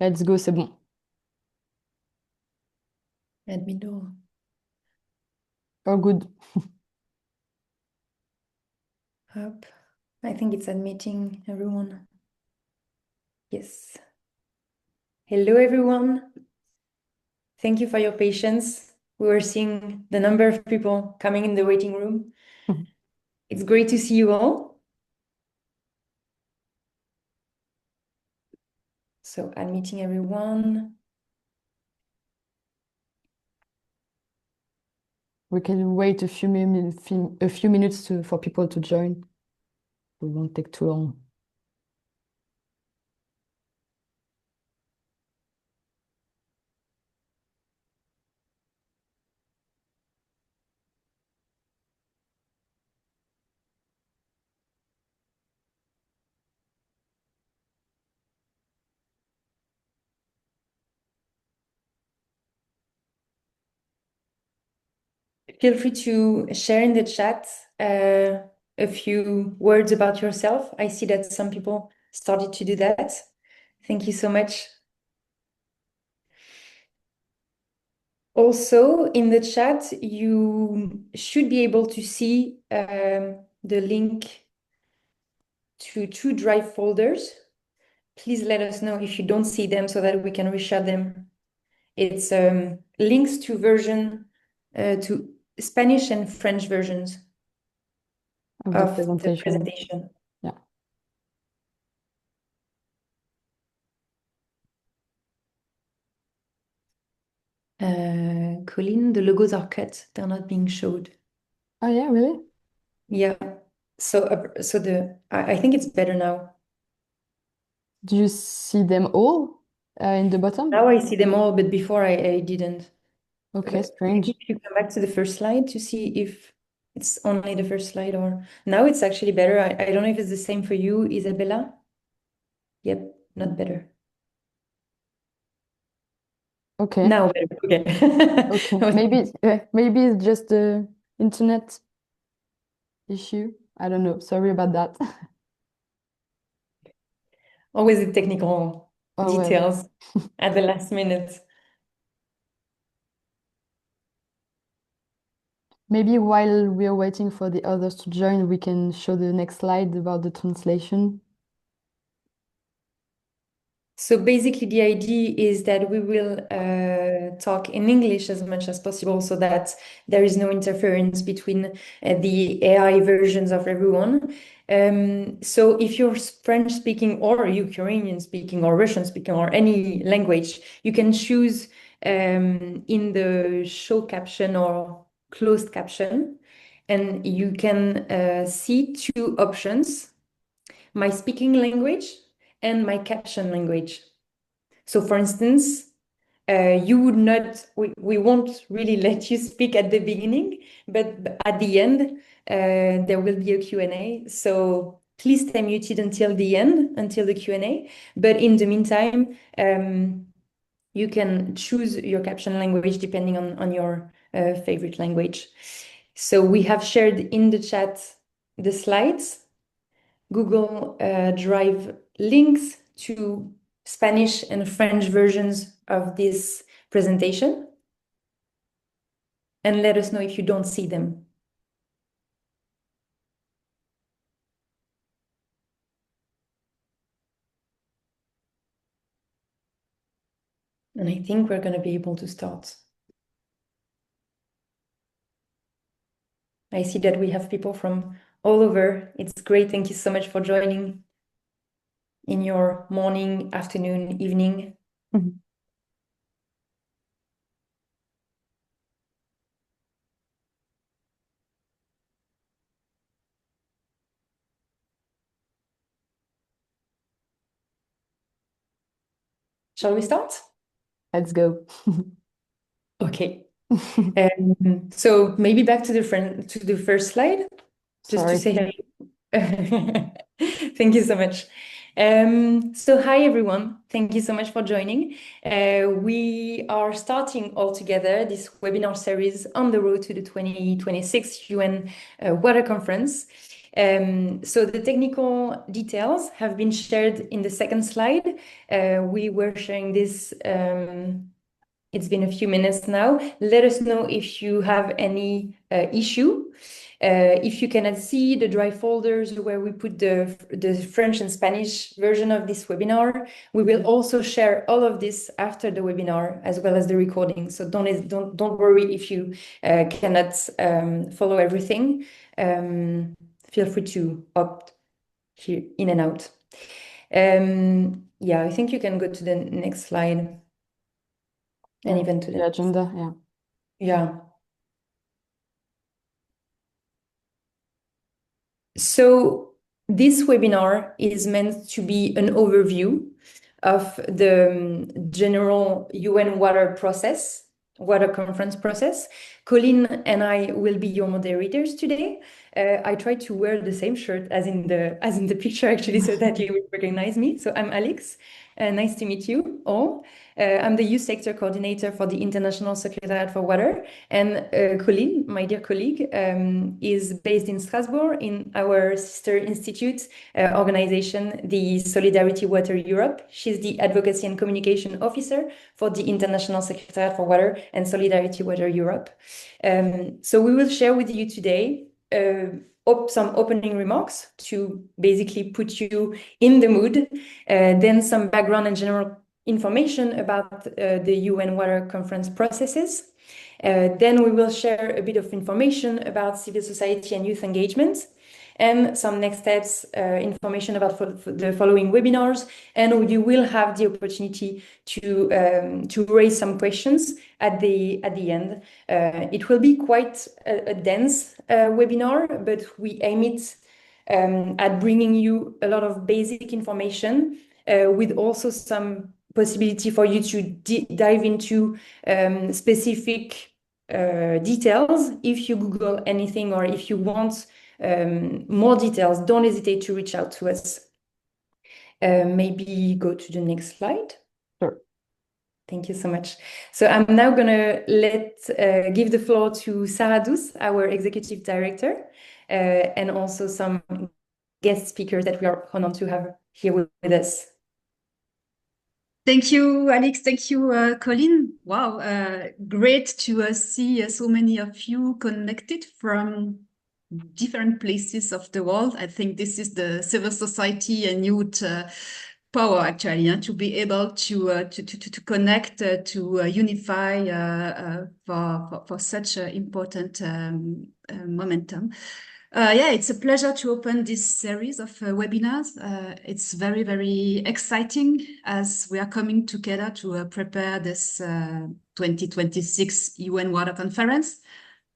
Let's go, c'est bon. Admin door. All good. Hop. I think it's admitting everyone. Yes. Hello, everyone. Thank you for your patience. We were seeing the number of people coming in the waiting room. It's great to see you all. So admitting everyone. We can wait a few minutes for people to join. It won't take too long. Feel free to share in the chat a few words about yourself. I see that some people started to do that. Thank you so much. Also, in the chat, you should be able to see the link to two Drive folders. Please let us know if you don't see them so that we can reshare them. It's links to Spanish and French versions Of the of the presentation. presentation. Yeah. Colleen, the logos are cut. They're not being showed. Oh yeah, really? Yeah. So I think it's better now. Do you see them all in the bottom? Now I see them all, but before I didn't. Okay, Maybe strange. if you come back to the first slide to see if it's only the first slide or now it's actually better. I don't know if it's the same for you, Isabella. Yep, not better. Okay. Now better. Okay. Okay. I was Maybe it's just the internet issue. I don't know. Sorry about that. always the technical Oh well. details at the last minute. Maybe while we're waiting for the others to join, we can show the next slide about the translation. So basically, the idea is that we will talk in English as much as possible so that there is no interference between the AI versions of everyone. So if you're French speaking or Ukrainian speaking or Russian speaking or any language, you can choose in the show caption or closed caption, and you can see two options: my speaking language and my caption language. So for instance, you would not, we won't really let you speak at the beginning, but at the end, there will be a Q&A. So please stay muted until the end, until the Q&A. But in the meantime, you can choose your caption language depending on your favorite language. So we have shared in the chat the slides, Google Drive links to Spanish and French versions of this presentation, and let us know if you don't see them. And I think we're going to be able to start. I see that we have people from all over. It's great. Thank you so much for joining in your morning, afternoon, evening. Mhm. Shall we start? Let's go. Okay. So maybe back to the first slide, just to Sorry. say hello. Thank you so much. So hi everyone, thank you so much for joining. We are starting all together this webinar series on the road to the 2026 UN Water Conference. So the technical details have been shared in the second slide. We were sharing this. It's been a few minutes now. Let us know if you have any issue. If you cannot see the drive folders where we put the French and Spanish version of this webinar, we will also share all of this after the webinar as well as the recording. So don't worry if you cannot follow everything. Feel free to opt here in and out. Yeah, I think you can go to the next slide. And even to the agenda, yeah. Yeah. So this webinar is meant to be an overview of the general UN water conference process. Colleen and I will be your moderators today. I tried to wear the same shirt as in the picture actually, so that you will recognize me. So I'm Alex. Nice to meet you all. I'm the youth sector coordinator for the International Secretariat for Water, and Colleen, my dear colleague, is based in Strasbourg in our sister institute organization, the Solidarity Water Europe. She's the advocacy and communication officer for the International Secretariat for Water and Solidarity Water Europe. So we will share with you today some opening remarks to basically put you in the mood, then some background and general information about the UN Water Conference processes. Then we will share a bit of information about civil society and youth engagement, and some next steps, information about the following webinars, and you will have the opportunity to raise some questions at the end. It will be quite a dense webinar, but we aim it at bringing you a lot of basic information with also some possibility for you to dive into specific details. If you Google anything or if you want more details, don't hesitate to reach out to us. Maybe go to the next slide. Sure. Thank you so much. So I'm now going to give the floor to Sarah Dus, our executive director, and also some guest speakers that we are honored to have here with us. Thank you, Alex. Thank you, Colleen. Wow, great to see so many of you connected from different places of the world. I think this is the civil society and youth power, actually, to be able to connect, to unify for such an important momentum. Yeah, it's a pleasure to open this series of webinars. It's very, very exciting as we are coming together to prepare this 2026 UN Water Conference.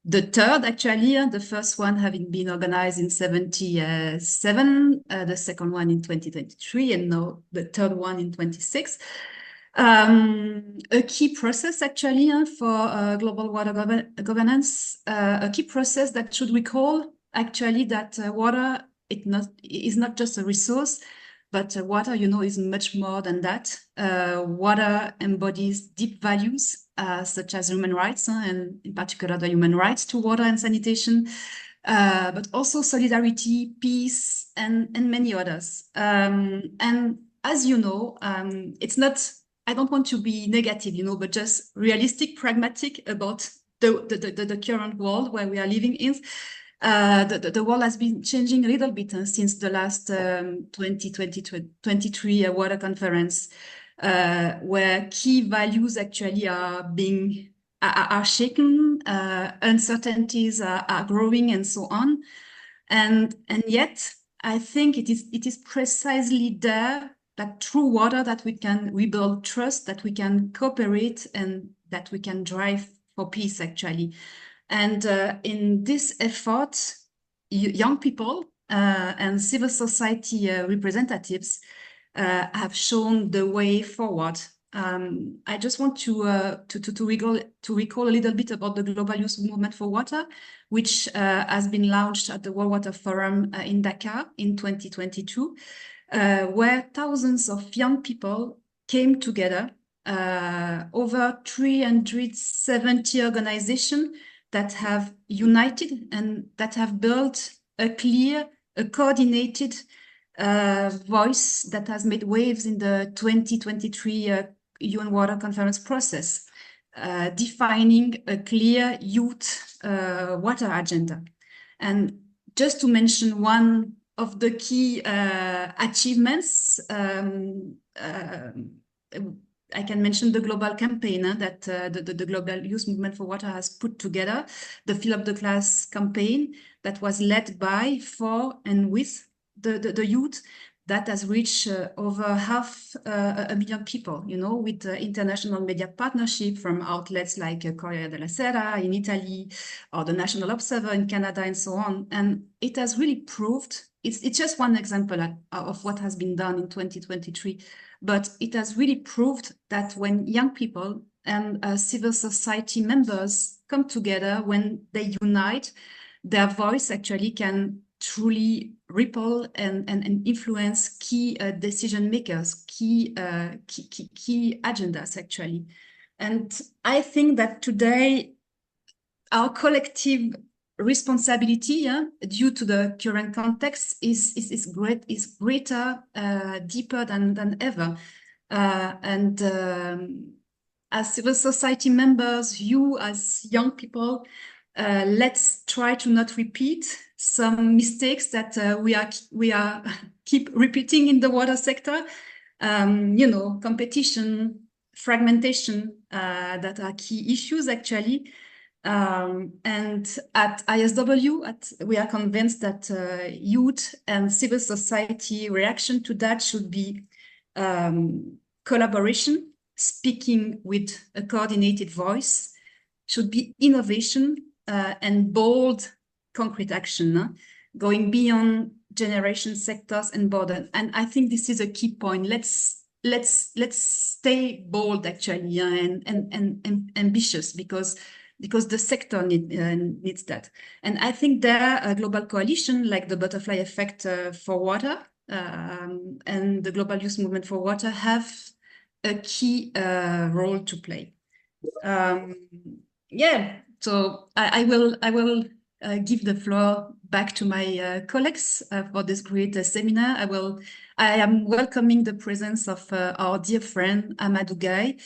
The third, actually, the first one having been organized in 1977, the second one in 2023, and now the third one in 2026. A key process, actually, for global water governance, a key process that should recall, actually, that water is not just a resource, but water, is much more than that. Water embodies deep values, such as human rights, and in particular the human rights to water and sanitation, but also solidarity, peace, and many others. And as you know, it's not, I don't want to be negative, but just realistic, pragmatic about the current world where we are living in. The world has been changing a little bit since the last 2023 water conference, where key values actually are shaken, uncertainties are growing, and so on. And yet, I think it is precisely there that through water that we can rebuild trust, that we can cooperate, and that we can drive for peace, actually. And in this effort, young people and civil society representatives have shown the way forward. I just want to recall a little bit about the Global Youth Movement for Water, which has been launched at the World Water Forum in Dakar in 2022, where thousands of young people came together, over 370 organizations that have united and that have built a clear a coordinated voice that has made waves in the 2023 UN Water Conference process, defining a clear youth water agenda. And just to mention one of the key achievements, I can mention the global campaign that the Global Youth Movement for Water has put together, the Fill Up the Class campaign that was led by, for, and with the youth, that has reached over 500,000 people, you know, with international media partnership from outlets like Corriere della Sera in Italy, or the National Observer in Canada, and so on. And it has really proved, it's just one example of what has been done in 2023, but it has really proved that when young people and civil society members come together, when they unite, their voice actually can truly ripple and influence key decision makers, key agendas actually. And I think that today our collective responsibility, due to the current context, is greater, deeper than ever. As civil society members, you as young people, let's try to not repeat some mistakes that we are keep repeating in the water sector. You know, competition, fragmentation, that are key issues actually. And at ISW, we are convinced that youth and civil society reaction to that should be collaboration, speaking with a coordinated voice, should be innovation, and bold, concrete action, going beyond generation, sectors, and border. And I think this is a key point. Let's stay bold actually, and ambitious, because the sector needs that. And I think there a global coalition like the Butterfly Effect for Water and the Global Youth Movement for Water have a key role to play. Yeah, so I will give the floor back to my colleagues for this great seminar. I am welcoming the presence of our dear friend Amadou Gaye,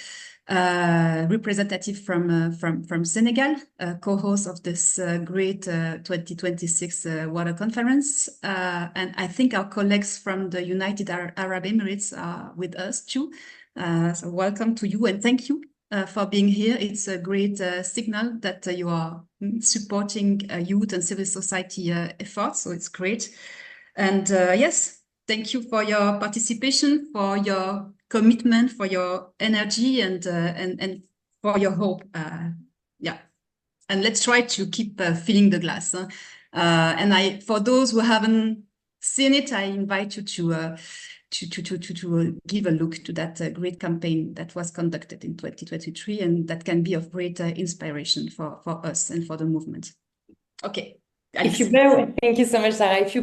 representative from Senegal, co-host of this great 2026 Water Conference. And I think our colleagues from the United Arab Emirates are with us too. So welcome to you, and thank you for being here. It's a great signal that you are supporting youth and civil society efforts, so it's great. And yes, thank you for your participation, for your commitment, for your energy, and for your hope. Yeah, and let's try to keep filling the glass. And for those who haven't seen it, I invite you to give a look to that great campaign that was conducted in 2023, and that can be of great inspiration for us and for the movement. Okay. Thank you so much, Sarah. If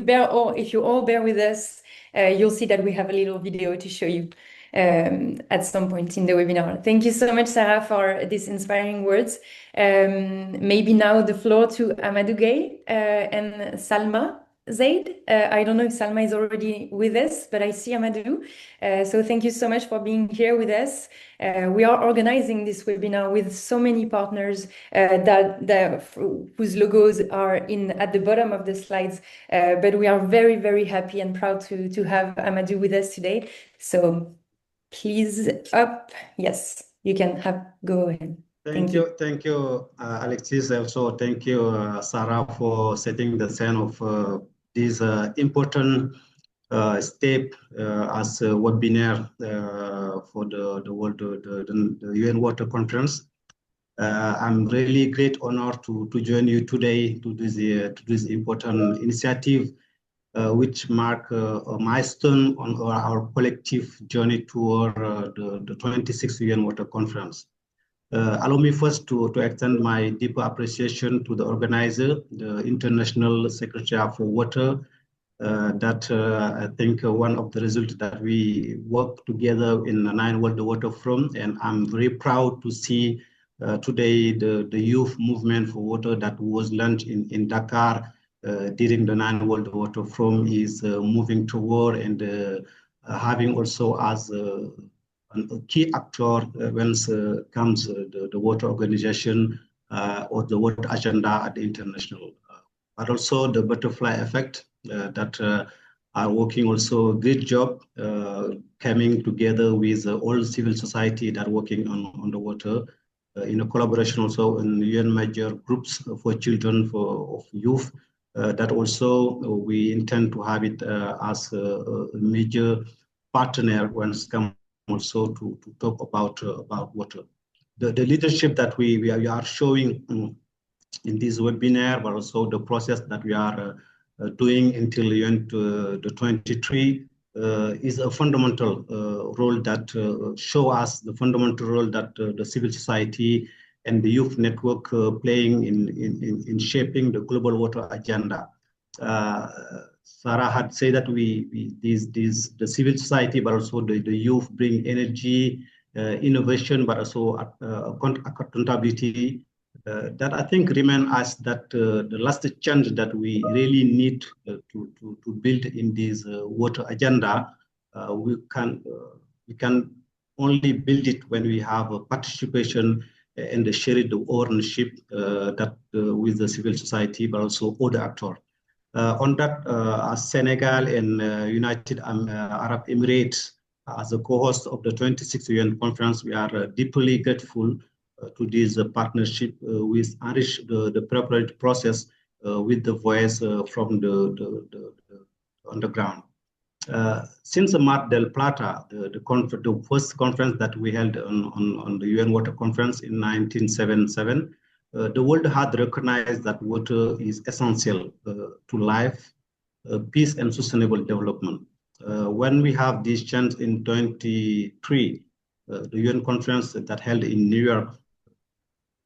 you all bear with us, you'll see that we have a little video to show you at some point in the webinar. Thank you so much, Sarah, for these inspiring words. Maybe now the floor to Amadou Gaye and Salma Zaid. I don't know if Salma is already with us, but I see Amadou. So thank you so much for being here with us. We are organizing this webinar with so many partners whose logos are at the bottom of the slides. But we are very, very happy and proud to have Amadou with us today. So please up. Yes, you can go ahead. Thank you, Alexis. Also, thank you, Sarah, for setting the scene of this important step as a webinar for the World, the UN Water Conference. I'm really great honor to join you today to this important initiative, which mark a milestone on our collective journey toward the 26th UN Water Conference. Allow me first to extend my deep appreciation to the organizer, the International Secretary for Water, that I think one of the results that we work together in the 9 World Water Forum, and I'm very proud to see today the youth movement for water that was launched in Dakar during the 9 World Water Forum is moving toward, and having also as a key actor when it comes the water organization or the water agenda at the international. But also the Butterfly Effect that are working also a great job coming together with all civil society that are working on the water in a collaboration also in UN major groups for children, of youth, that also we intend to have it as a major partner when it comes also to talk about water. The leadership that we are showing in this webinar, but also the process that we are doing until the end the 23 is a fundamental role that show us the fundamental role that the civil society and the youth network playing in shaping the global water agenda. Sarah had said that the civil society, but also the youth bring energy, innovation, but also accountability. That I think remain as that the last change that we really need to build in this water agenda. We can only build it when we have a participation and the shared ownership that with the civil society, but also other actors. On that, as Senegal and United Arab Emirates, as a co-host of the 26th UN conference, we are deeply grateful to this partnership with enrich the preparatory process with the voice from the underground. Since the Mar del Plata, the first conference that we held on the UN Water Conference in 1977, the world had recognized that water is essential to life, peace, and sustainable development. When we have this chance in 23, the UN conference that held in New York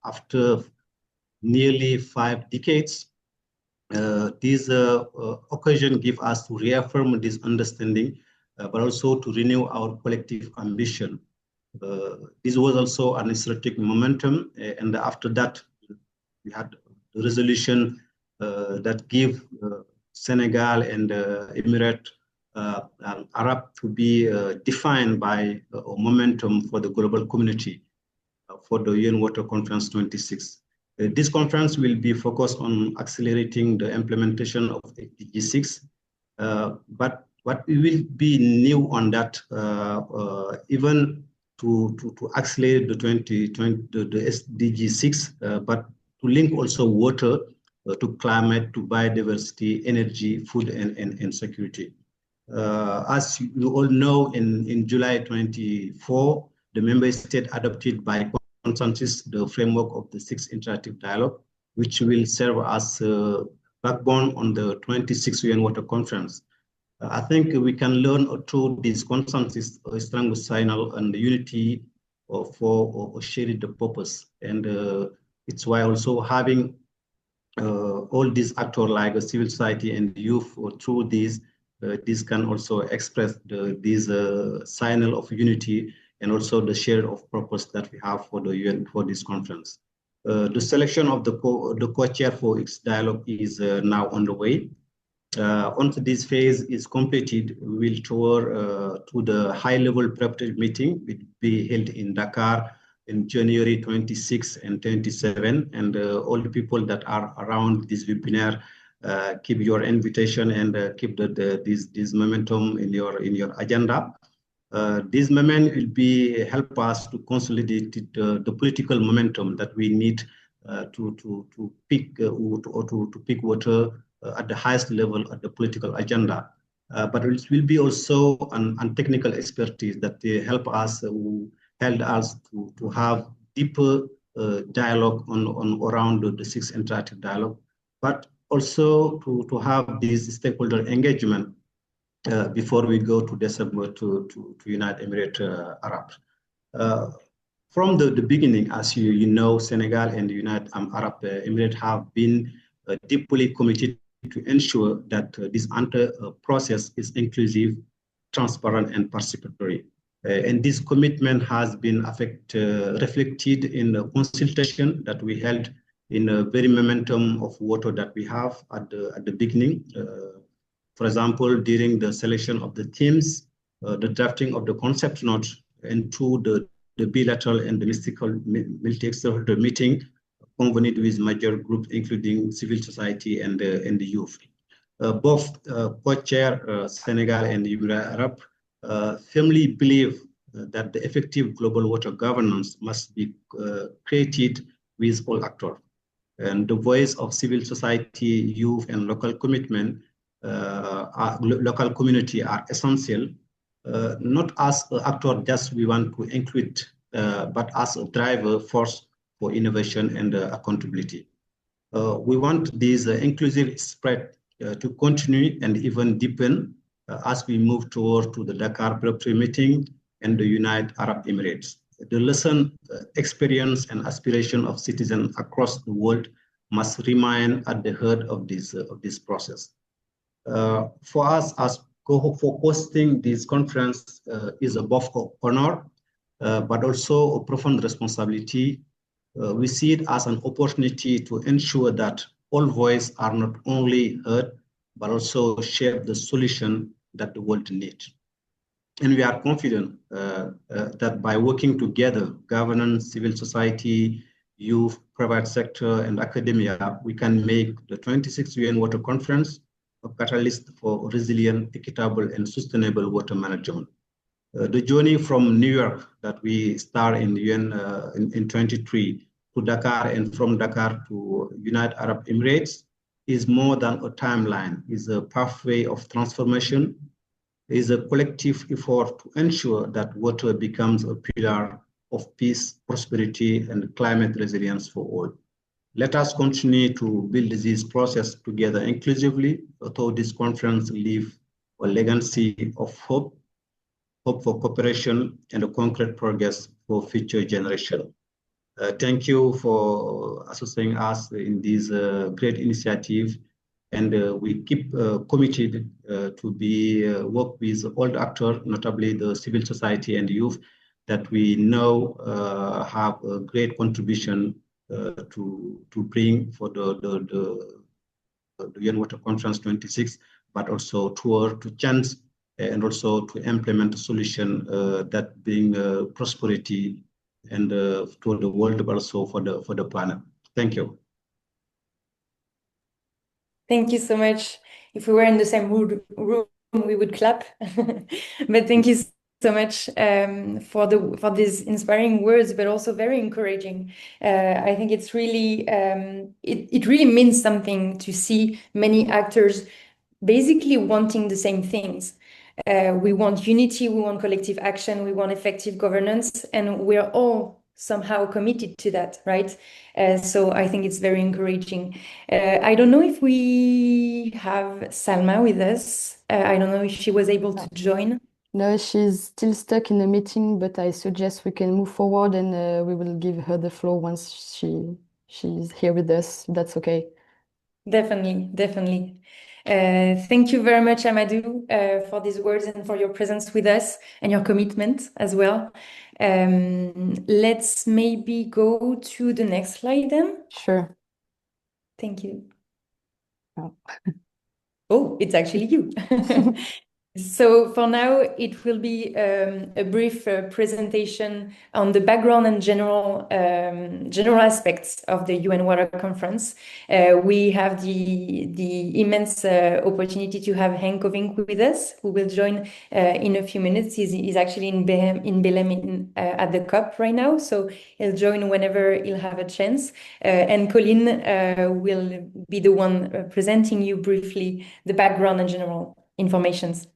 after nearly 5 decades, this occasion give us to reaffirm this understanding, but also to renew our collective ambition. This was also an strategic momentum, and after that, we had the resolution that give Senegal and Emirate Arab to be defined by a momentum for the global community for the UN Water Conference 26. This conference will be focused on accelerating the implementation of SDG 6, but what will be new on that, even to accelerate the SDG 6, but to link also water to climate, to biodiversity, energy, food, and security. As you all know, in July 24, the member state adopted by consensus the framework of the 6th interactive dialogue, which will serve as a backbone on the 26th UN Water Conference. I think we can learn through this consensus a strong signal and unity for sharing the purpose. And it's why also having all these actors like a civil society and youth through this can also express this signal of unity and also the share of purpose that we have for the UN for this conference. The selection of the co-chair for its dialogue is now underway. Once this phase is completed, we will tour to the high-level preparatory meeting, which will be held in Dakar in January 26 and 27. And all the people that are around this webinar, keep your invitation and keep this momentum in your agenda. This moment will help us to consolidate the political momentum that we need to pick water at the highest level at the political agenda. But it will be also an technical expertise that help us to have deeper dialogue around the 6th interactive dialogue, but also to have this stakeholder engagement before we go to December to United Emirates Arab. From the beginning, as you know, Senegal and the United Arab Emirates have been deeply committed to ensure that this process is inclusive, transparent, and participatory. And this commitment has been reflected in the consultation that we held in a very momentum of water that we have at the beginning. For example, during the selection of the themes, the drafting of the concept note, and through the bilateral and the multi-stakeholder meeting convened with major groups, including civil society and the youth. Both co-chair Senegal and Emirates Arab firmly believe that the effective global water governance must be created with all actors. And the voice of civil society, youth, and local commitment, local community are essential, not as an actor just we want to include, but as a driver force for innovation and accountability. We want this inclusive spread to continue and even deepen as we move toward to the Dakar preparatory meeting and the United Arab Emirates. The lesson, experience, and aspiration of citizens across the world must remain at the heart of this process. For us, as for hosting this conference is a both honor, but also a profound responsibility. We see it as an opportunity to ensure that all voices are not only heard, but also share the solution that the world needs. And we are confident that by working together, governance, civil society, youth, private sector, and academia, we can make the 26th UN Water Conference a catalyst for resilient, equitable, and sustainable water management. The journey from New York that we start in UN in 23 to Dakar, and from Dakar to United Arab Emirates is more than a timeline, is a pathway of transformation, is a collective effort to ensure that water becomes a pillar of peace, prosperity, and climate resilience for all. Let us continue to build this process together inclusively, although this conference leave a legacy of hope for cooperation, and a concrete progress for future generations. Thank you for associating us in this great initiative, and we keep committed to be work with all the actors, notably the civil society and youth, that we know have a great contribution to bring for the UN Water Conference 26, but also to chance and also to implement a solution that bring prosperity and to the world, but also for the planet. Thank you. Thank you so much. If we were in the same room, we would clap. But thank you so much for these inspiring words, but also very encouraging. I think it's really it really means something to see many actors basically wanting the same things. We want unity, we want collective action, we want effective governance, and we're all somehow committed to that, right? So I think it's very encouraging. I don't know if we have Salma with us. I don't know if she was able to join. No, she's still stuck in a meeting, but I suggest we can move forward, and we will give her the floor once she's here with us. That's okay. Definitely, definitely. Thank you very much, Amadou, for these words and for your presence with us and your commitment as well. Let's maybe go to the next slide then. Sure. Thank you. Oh. Oh, it's actually you. So for now, it will be a brief presentation on the background and general aspects of the UN Water Conference. We have the immense opportunity to have Henk Ovink with us, who will join in a few minutes. He's actually in Belém at the COP right now, so he'll join whenever he'll have a chance. And Colin will be the one presenting you briefly the background and general informations.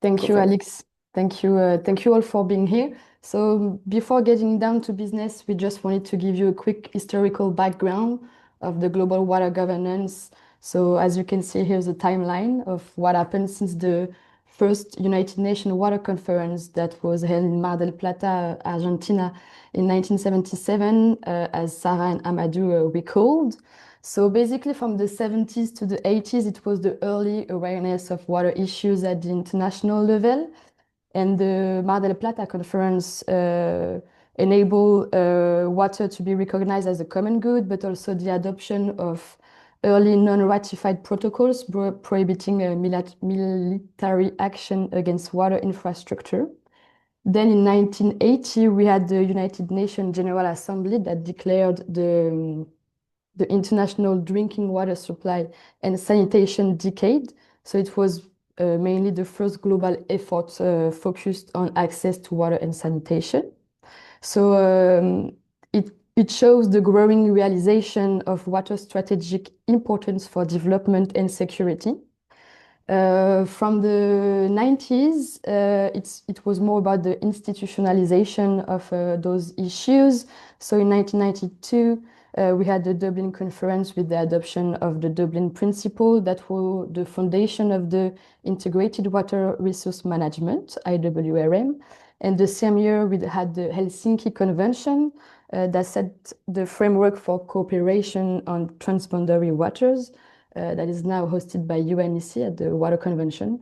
Thank you, Alex. Thank you all for being here. So before getting down to business, we just wanted to give you a quick historical background of the global water governance. So as you can see, here's a timeline of what happened since the first United Nations Water Conference that was held in Mar del Plata, Argentina in 1977, as Sarah and Amadou recalled. So basically from the 70s to the 80s, it was the early awareness of water issues at the international level. And the Mar del Plata conference enable water to be recognized as a common good, but also the adoption of early non-ratified protocols prohibiting military action against water infrastructure. Then in 1980, we had the United Nations General Assembly that declared the International Drinking Water Supply and Sanitation Decade. So it was mainly the first global effort focused on access to water and sanitation. So it shows the growing realization of water strategic importance for development and security. From the 90s, it was more about the institutionalization of those issues. So in 1992, we had the Dublin Conference with the adoption of the Dublin Principle that were the foundation of the Integrated Water Resource Management, IWRM. And the same year, we had the Helsinki Convention that set the framework for cooperation on transboundary waters. That is now hosted by UNEC at the Water Convention.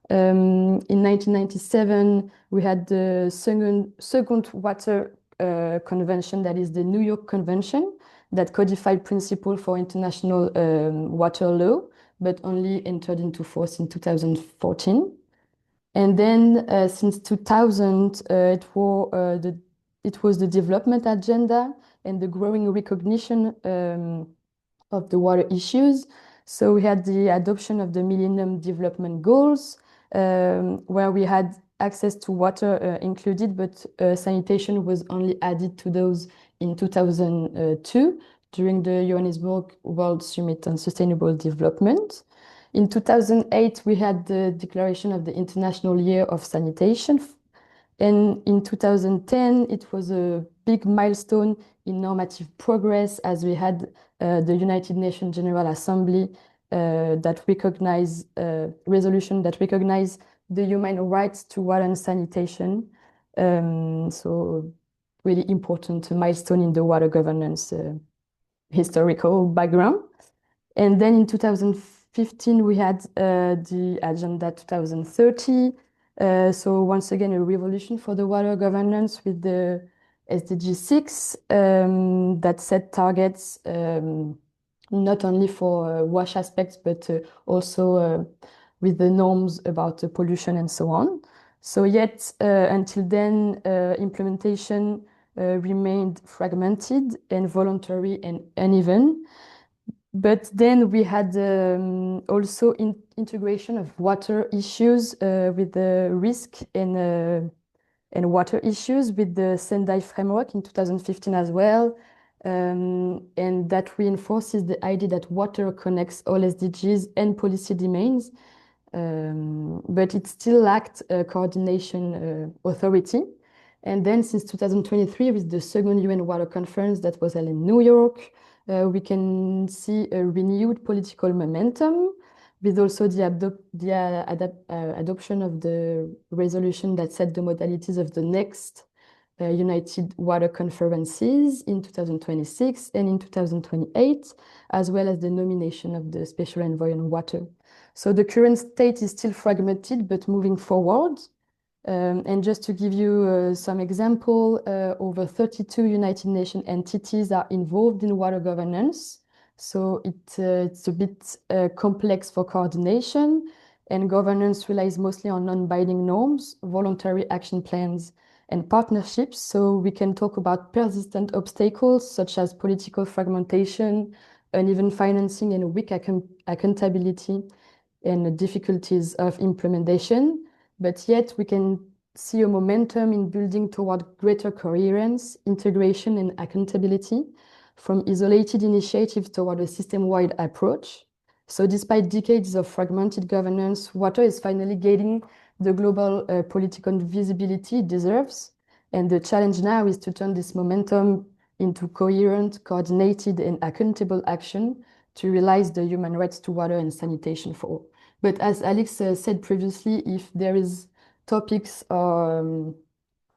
In 1997, we had the second Water Convention, that is the New York Convention, that codified principles for international water law, but only entered into force in 2014. And then since 2000, it was the development agenda and the growing recognition of the water issues. So we had the adoption of the Millennium Development Goals, where we had access to water included, but sanitation was only added to those in 2002 during the Johannesburg World Summit on Sustainable Development. In 2008, we had the declaration of the International Year of Sanitation. And in 2010, it was a big milestone in normative progress as we had the United Nations General Assembly that recognized resolution that recognized the human rights to water and sanitation. So really important milestone in the water governance historical background. And then in 2015, we had the Agenda 2030. So once again, a revolution for the water governance with the SDG 6 that set targets not only for WASH aspects, but also with the norms about pollution and so on. So yet, until then, implementation remained fragmented and voluntary and uneven. But then we had also integration of water issues with the risk and water issues with the Sendai framework in 2015 as well. And that reinforces the idea that water connects all SDGs and policy domains, but it still lacked a coordination authority. And then since 2023, with the second UN Water Conference that was held in New York, we can see a renewed political momentum with also the adoption of the resolution that set the modalities of the next United Water Conferences in 2026 and in 2028, as well as the nomination of the Special Envoy on Water. So the current state is still fragmented, but moving forward. And just to give you some example, over 32 United Nations entities are involved in water governance. So it's a bit complex for coordination, and governance relies mostly on non-binding norms, voluntary action plans, and partnerships. So we can talk about persistent obstacles such as political fragmentation, uneven financing, and weak accountability, and the difficulties of implementation. But yet we can see a momentum in building toward greater coherence, integration, and accountability from isolated initiatives toward a system-wide approach. So despite decades of fragmented governance, water is finally gaining the global political visibility it deserves. And the challenge now is to turn this momentum into coherent, coordinated, and accountable action to realize the human rights to water and sanitation for all. But as Alex said previously, if there is topics or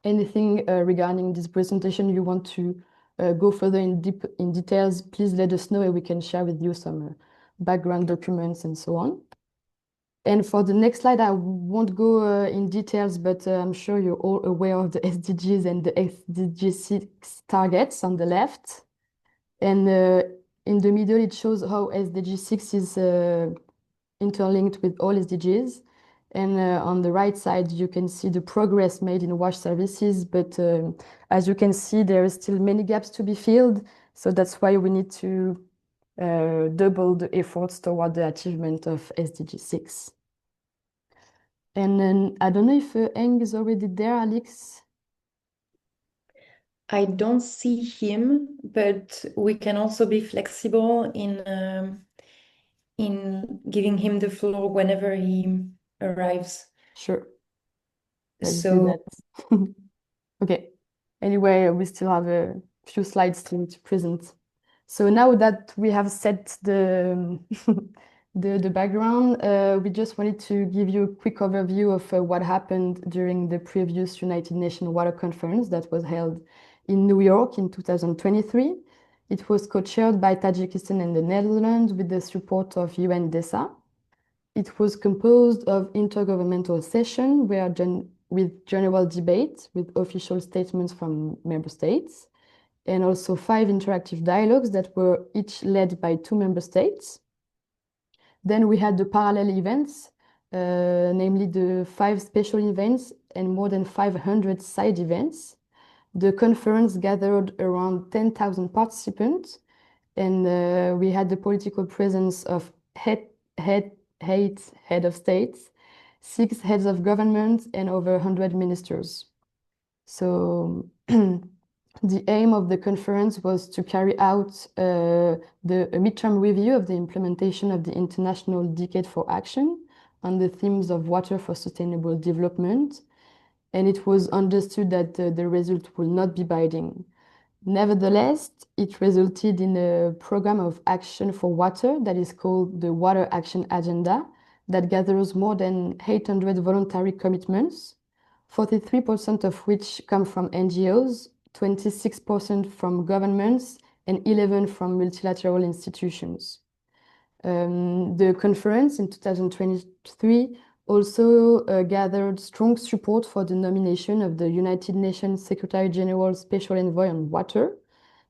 anything regarding this presentation you want to go further in details, please let us know and we can share with you some background documents and so on. And for the next slide, I won't go in details, but I'm sure you're all aware of the SDGs and the SDG 6 targets on the left. And in the middle, it shows how SDG 6 is interlinked with all SDGs. And on the right side, you can see the progress made in wash services. But as you can see, there are still many gaps to be filled. So that's why we need to double the efforts toward the achievement of SDG 6. And then I don't know if Eng is already there, Alex. I don't see him, but we can also be flexible in giving him the floor whenever he arrives. Sure. Let's do So that. Okay. Anyway, we still have a few slides to present. So now that we have set the the background, we just wanted to give you a quick overview of what happened during the previous United Nations Water Conference that was held in New York in 2023. It was co-chaired by Tajikistan and the Netherlands with the support of UN-DESA. It was composed of intergovernmental session with general debate with official statements from member states, and also 5 interactive dialogues that were each led by 2 member states. Then we had the parallel events, namely the 5 special events and more than 500 side events. The conference gathered around 10,000 participants, and we had the political presence of eight head of states, 6 heads of government, and over 100 ministers. So the aim of the conference was to carry out a midterm review of the implementation of the International Decade for Action on the themes of water for sustainable development. And it was understood that the result will not be binding. Nevertheless, it resulted in a program of action for water that is called the Water Action Agenda that gathers more than 800 voluntary commitments, 43% of which come from NGOs, 26% from governments, and 11 from multilateral institutions. The conference in 2023 also gathered strong support for the nomination of the United Nations Secretary General Special Envoy on Water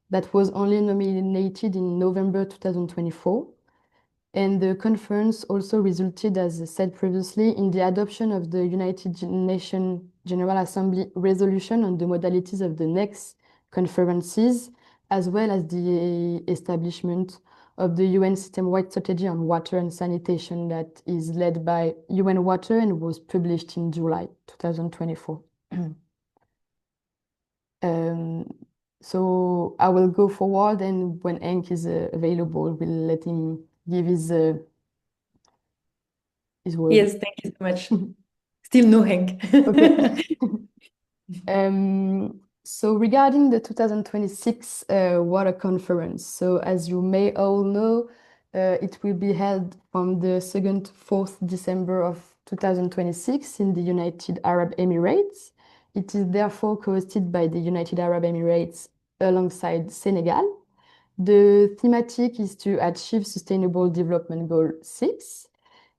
that was only nominated in November 2024. And the conference also resulted, as I said previously, in the adoption of the United Nations General Assembly resolution on the modalities of the next conferences, as well as the establishment of the UN system-wide strategy on water and sanitation that is led by UN-Water and was published in July 2024. So I will go forward, and when Henk is available, we'll let him give his word. yes, thank you so much. Still no Hank. Okay. So regarding the 2026 Water Conference, so as you may all know, it will be held from the 2nd to 4th December of 2026 in the United Arab Emirates. It is therefore hosted by the United Arab Emirates alongside Senegal. The thematic is to achieve Sustainable Development Goal 6.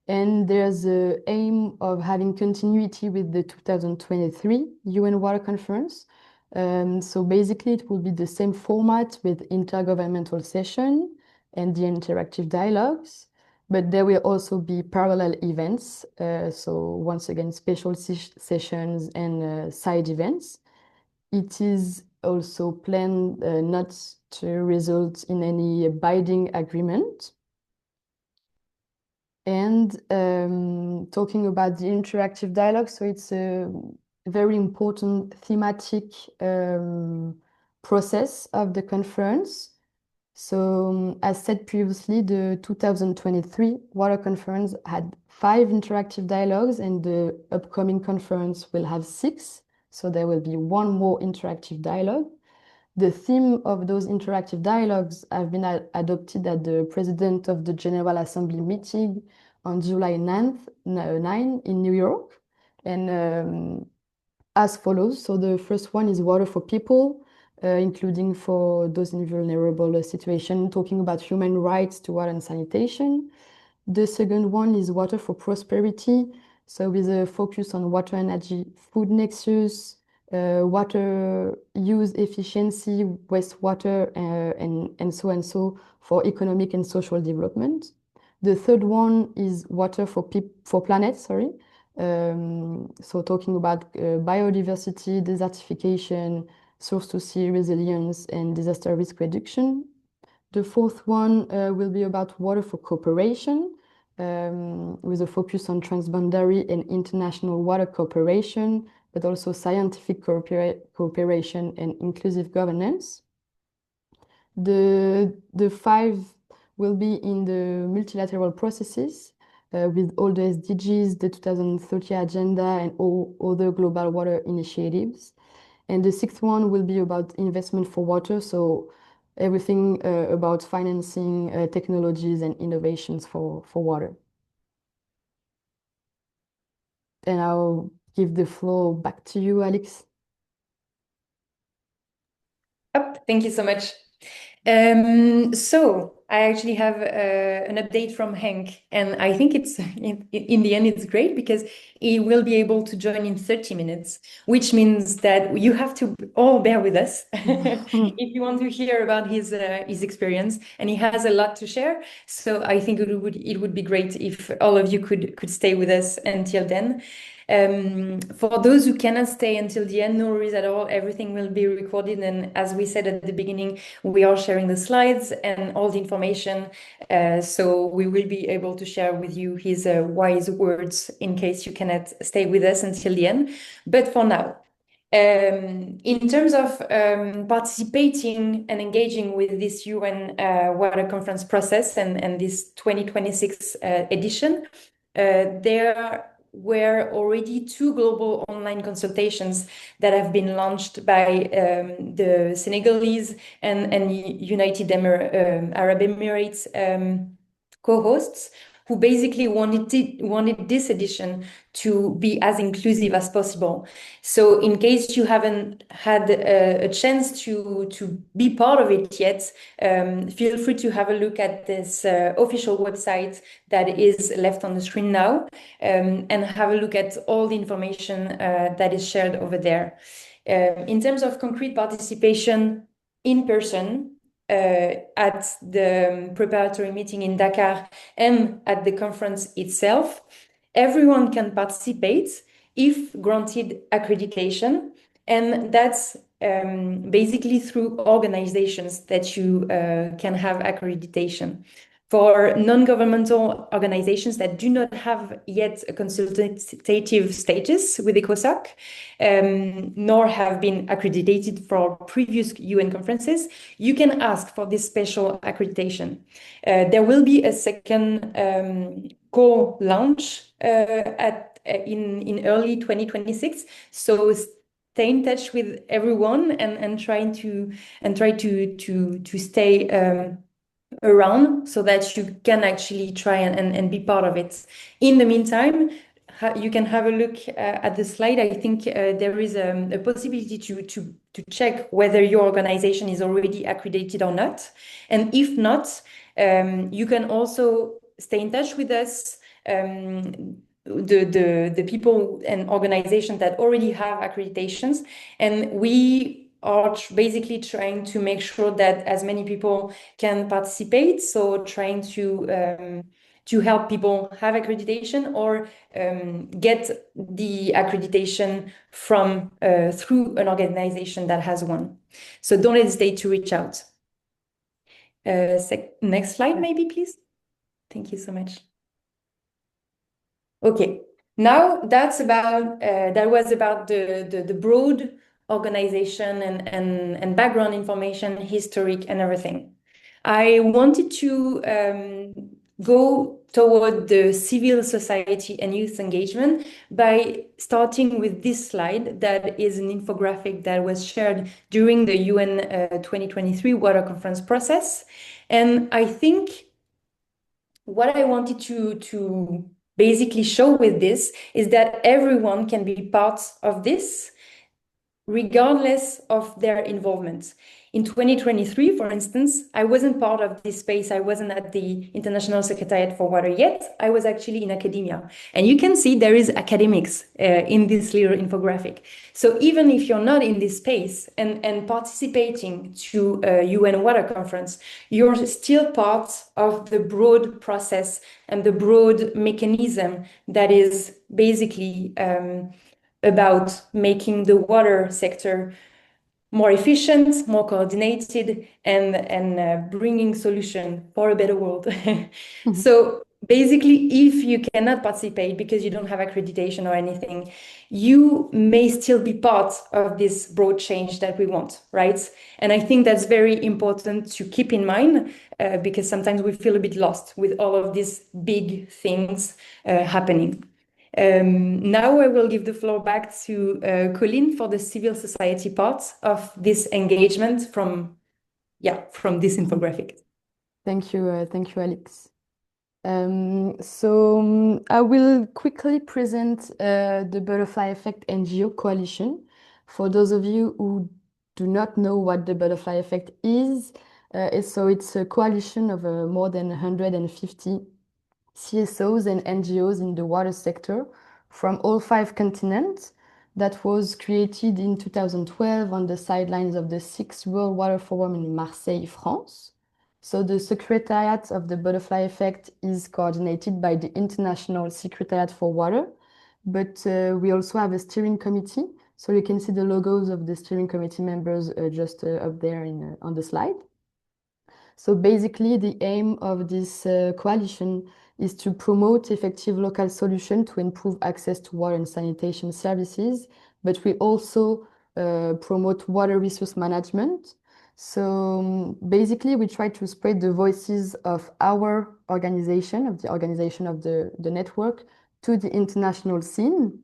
And there's the aim of having continuity with the 2023 UN Water Conference. So basically, it will be the same format with intergovernmental session and the interactive dialogues, but there will also be parallel events. So once again, special sessions and side events. It is also planned not to result in any binding agreement. And talking about the interactive dialogue, so it's a very important thematic process of the conference. So as said previously, the 2023 Water Conference had 5 interactive dialogues, and the upcoming conference will have 6. So there will be 1 more interactive dialogue. The theme of those interactive dialogues have been adopted at the President of the General Assembly meeting on July 9 in New York. And as follows, so the first one is water for people, including for those in vulnerable situation, talking about human rights to water and sanitation. The second one is water for prosperity. So with a focus on water energy, food nexus, water use efficiency, wastewater, and so for economic and social development. The third one is water for planet, sorry. So talking about biodiversity, desertification, source to sea resilience, and disaster risk reduction. The fourth one will be about water for cooperation, with a focus on transboundary and international water cooperation, but also scientific cooperation and inclusive governance. The five will be in the multilateral processes with all the SDGs, the 2030 agenda, and all other global water initiatives. And the sixth one will be about investment for water, so everything about financing technologies and innovations for water. And I'll give the floor back to you, Alex. Thank you so much. So I actually have an update from Henk, and I think it's in the end it's great because he will be able to join in 30 minutes, which means that you have to all bear with us if you want to hear about his experience, and he has a lot to share. So I think it would be great if all of you could stay with us until then. For those who cannot stay until the end, no worries at all. Everything will be recorded. And as we said at the beginning, we are sharing the slides and all the information. So we will be able to share with you his wise words in case you cannot stay with us until the end. But for now, in terms of participating and engaging with this UN Water Conference process and this 2026 edition, there were already 2 global online consultations that have been launched by the Senegalese and United Arab Emirates co-hosts, who basically wanted this edition to be as inclusive as possible. So in case you haven't had a chance to be part of it yet, feel free to have a look at this official website that is left on the screen now, and have a look at all the information that is shared over there. In terms of concrete participation in person, at the preparatory meeting in Dakar and at the conference itself, everyone can participate if granted accreditation, and that's basically through organizations that you can have accreditation. For non-governmental organizations that do not have yet a consultative status with ECOSOC, nor have been accredited for previous UN conferences, you can ask for this special accreditation. There will be a second co-launch in early 2026. So stay in touch with everyone and try to stay around so that you can actually try and be part of it. In the meantime, you can have a look at the slide. I think there is a possibility to check whether your organization is already accredited or not. And if not, you can also stay in touch with us, the people and organizations that already have accreditations, and we are basically trying to make sure that as many people can participate. So trying to help people have accreditation or get the accreditation from through an organization that has one. So don't hesitate to reach out. Next slide, maybe, please. Thank you so much. Okay, now that was about the broad organization and background information, historic and everything. I wanted to go toward the civil society and youth engagement by starting with this slide that is an infographic that was shared during the UN 2023 Water Conference process. And I think what I wanted to basically show with this is that everyone can be part of this regardless of their involvement. In 2023, for instance, I wasn't part of this space. I wasn't at the International Secretariat for Water yet. I was actually in academia. And you can see there is academics in this little infographic. So even if you're not in this space and participating to a UN Water Conference, you're still part of the broad process and the broad mechanism that is basically about making the water sector more efficient, more coordinated, and bringing solution for a better world. So basically, if you cannot participate because you don't have accreditation or anything, you may still be part of this broad change that we want, right? And I think that's very important to keep in mind because sometimes we feel a bit lost with all of these big things happening. Now I will give the floor back to Colleen for the civil society part of this engagement from this infographic. Thank you, Alex. I will quickly present the Butterfly Effect NGO coalition. For those of you who do not know what the Butterfly Effect is, it's a coalition of more than 150 CSOs and NGOs in the water sector from all 5 continents that was created in 2012 on the sidelines of the 6th World Water Forum in Marseille, France. So the Secretariat of the Butterfly Effect is coordinated by the International Secretariat for Water, but we also have a steering committee. So you can see the logos of the steering committee members just up there on the slide. So basically, the aim of this coalition is to promote effective local solutions to improve access to water and sanitation services, but we also promote water resource management. So basically, we try to spread the voices of our organization, of the organization of the network, to the international scene.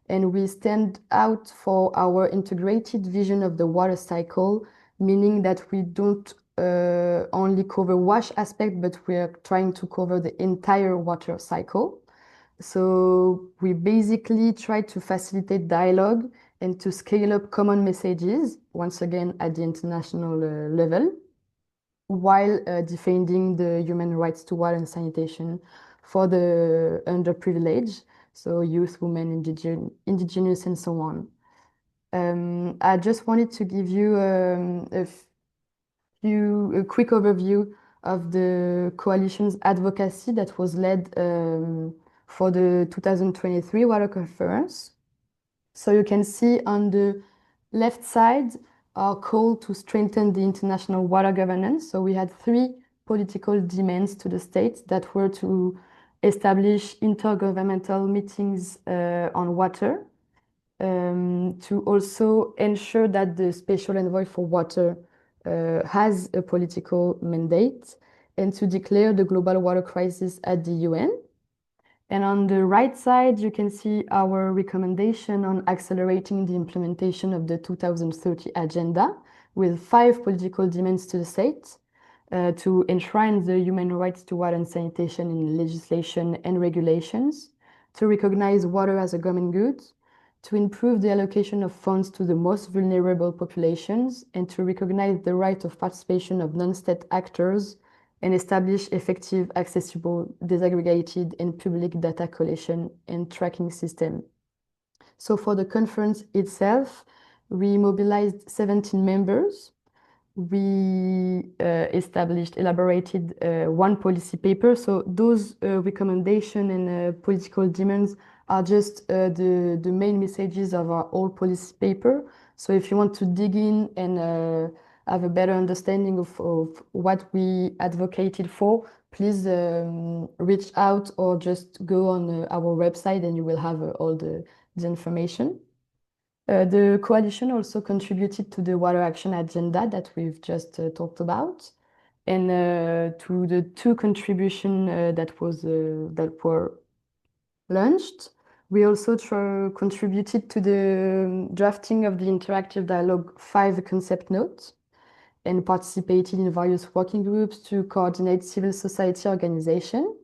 And we stand out for our integrated vision of the water cycle, meaning that we don't only cover wash aspect, but we are trying to cover the entire water cycle. So we basically try to facilitate dialogue and to scale up common messages, once again at the international level, while defending the human rights to water and sanitation for the underprivileged, so youth, women, indigenous, and so on. I just wanted to give you a quick overview of the coalition's advocacy that was led for the 2023 Water Conference. So you can see on the left side our call to strengthen the international water governance. So we had 3 political demands to the states that were to establish intergovernmental meetings on water, to also ensure that the Special Envoy for Water has a political mandate, and to declare the global water crisis at the UN. And on the right side, you can see our recommendation on accelerating the implementation of the 2030 agenda with 5 political demands to the state to enshrine the human rights to water and sanitation in legislation and regulations, to recognize water as a common good, to improve the allocation of funds to the most vulnerable populations, and to recognize the right of participation of non-state actors and establish effective, accessible, disaggregated, and public data collection and tracking system. So for the conference itself, we mobilized 17 members. We elaborated 1 policy paper. So those recommendations and political demands are just the main messages of our whole policy paper. So if you want to dig in and have a better understanding of what we advocated for, please reach out or just go on our website and you will have all the information. The coalition also contributed to the water action agenda that we've just talked about, and to the 2 contributions that were launched. We also contributed to the drafting of the Interactive Dialogue 5 concept note and participated in various working groups to coordinate civil society organization.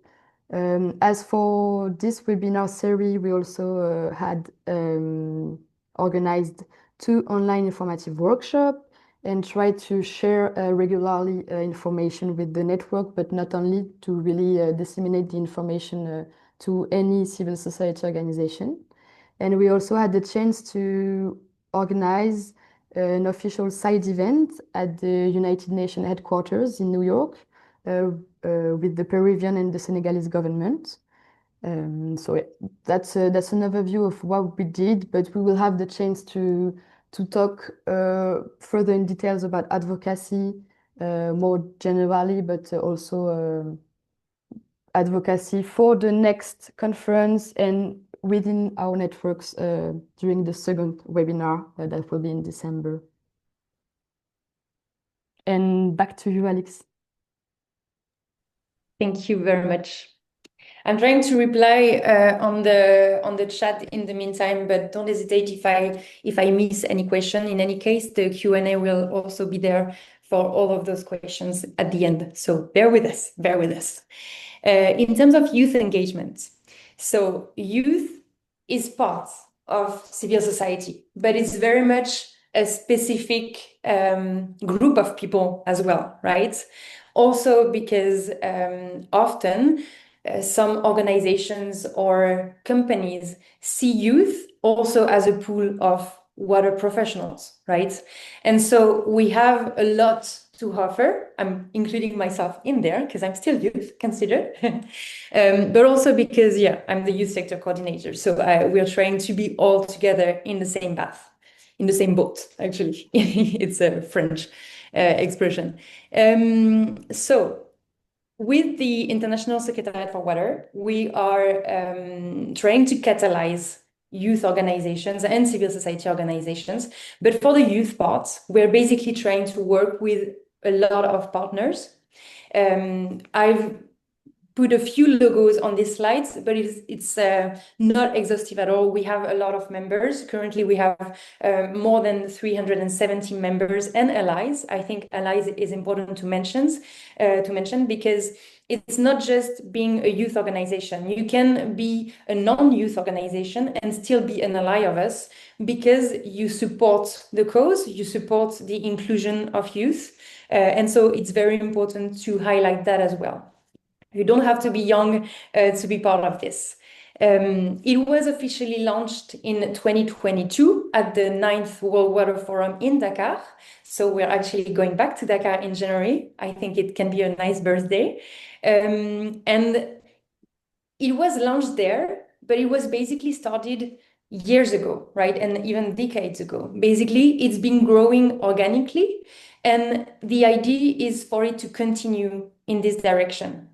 As for this webinar series, we also had organized 2 online informative workshops and try to share regularly information with the network, but not only to really disseminate the information to any civil society organization. And we also had the chance to organize an official side event at the United Nations headquarters in New York with the Peruvian and the Senegalese government. So that's an overview of what we did, but we will have the chance to talk further in details about advocacy more generally, but also advocacy for the next conference and within our networks during the second webinar that will be in December. And back to you, Alex. Thank you very much. I'm trying to reply on the chat in the meantime, but don't hesitate if I miss any question. In any case, the Q&A will also be there for all of those questions at the end. So bear with us, bear with us. In terms of youth engagement, so youth is part of civil society, but it's very much a specific group of people as well, right? Also because often some organizations or companies see youth also as a pool of water professionals, right? And so we have a lot to offer. I'm including myself in there because I'm still youth considered, but also because, yeah, I'm the youth sector coordinator. So we're trying to be all together in the same bath, in the same boat, actually. It's a French expression. So with the International Secretariat for Water, we are trying to catalyze youth organizations and civil society organizations. But for the youth part, we're basically trying to work with a lot of partners. I've put a few logos on these slides, but it's not exhaustive at all. We have a lot of members. Currently, we have more than 370 members and allies. I think allies is important to mention because it's not just being a youth organization. You can be a non-youth organization and still be an ally of us because you support the cause, you support the inclusion of youth. And so it's very important to highlight that as well. You don't have to be young to be part of this. It was officially launched in 2022 at the 9th World Water Forum in Dakar. So we're actually going back to Dakar in January. I think it can be a nice birthday. And it was launched there, but it was basically started years ago, right? And even decades ago. Basically, it's been growing organically. And the idea is for it to continue in this direction.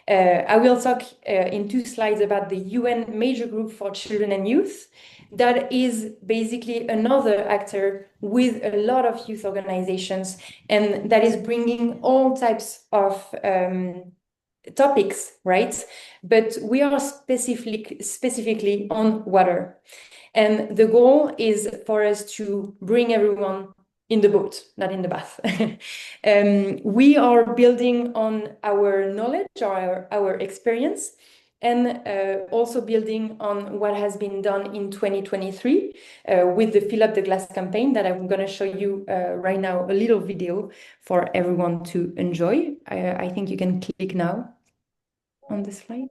I will talk in 2 slides about the UN Major Group for Children and Youth. That is basically another actor with a lot of youth organizations, and that is bringing all types of topics, right? But we are specifically on water. And the goal is for us to bring everyone in the boat, not in the bath. We are building on our knowledge or our experience, and also building on what has been done in 2023 with the Fill Up the Glass campaign that I'm going to show you right now, a little video for everyone to enjoy. I think you can click now on the slide.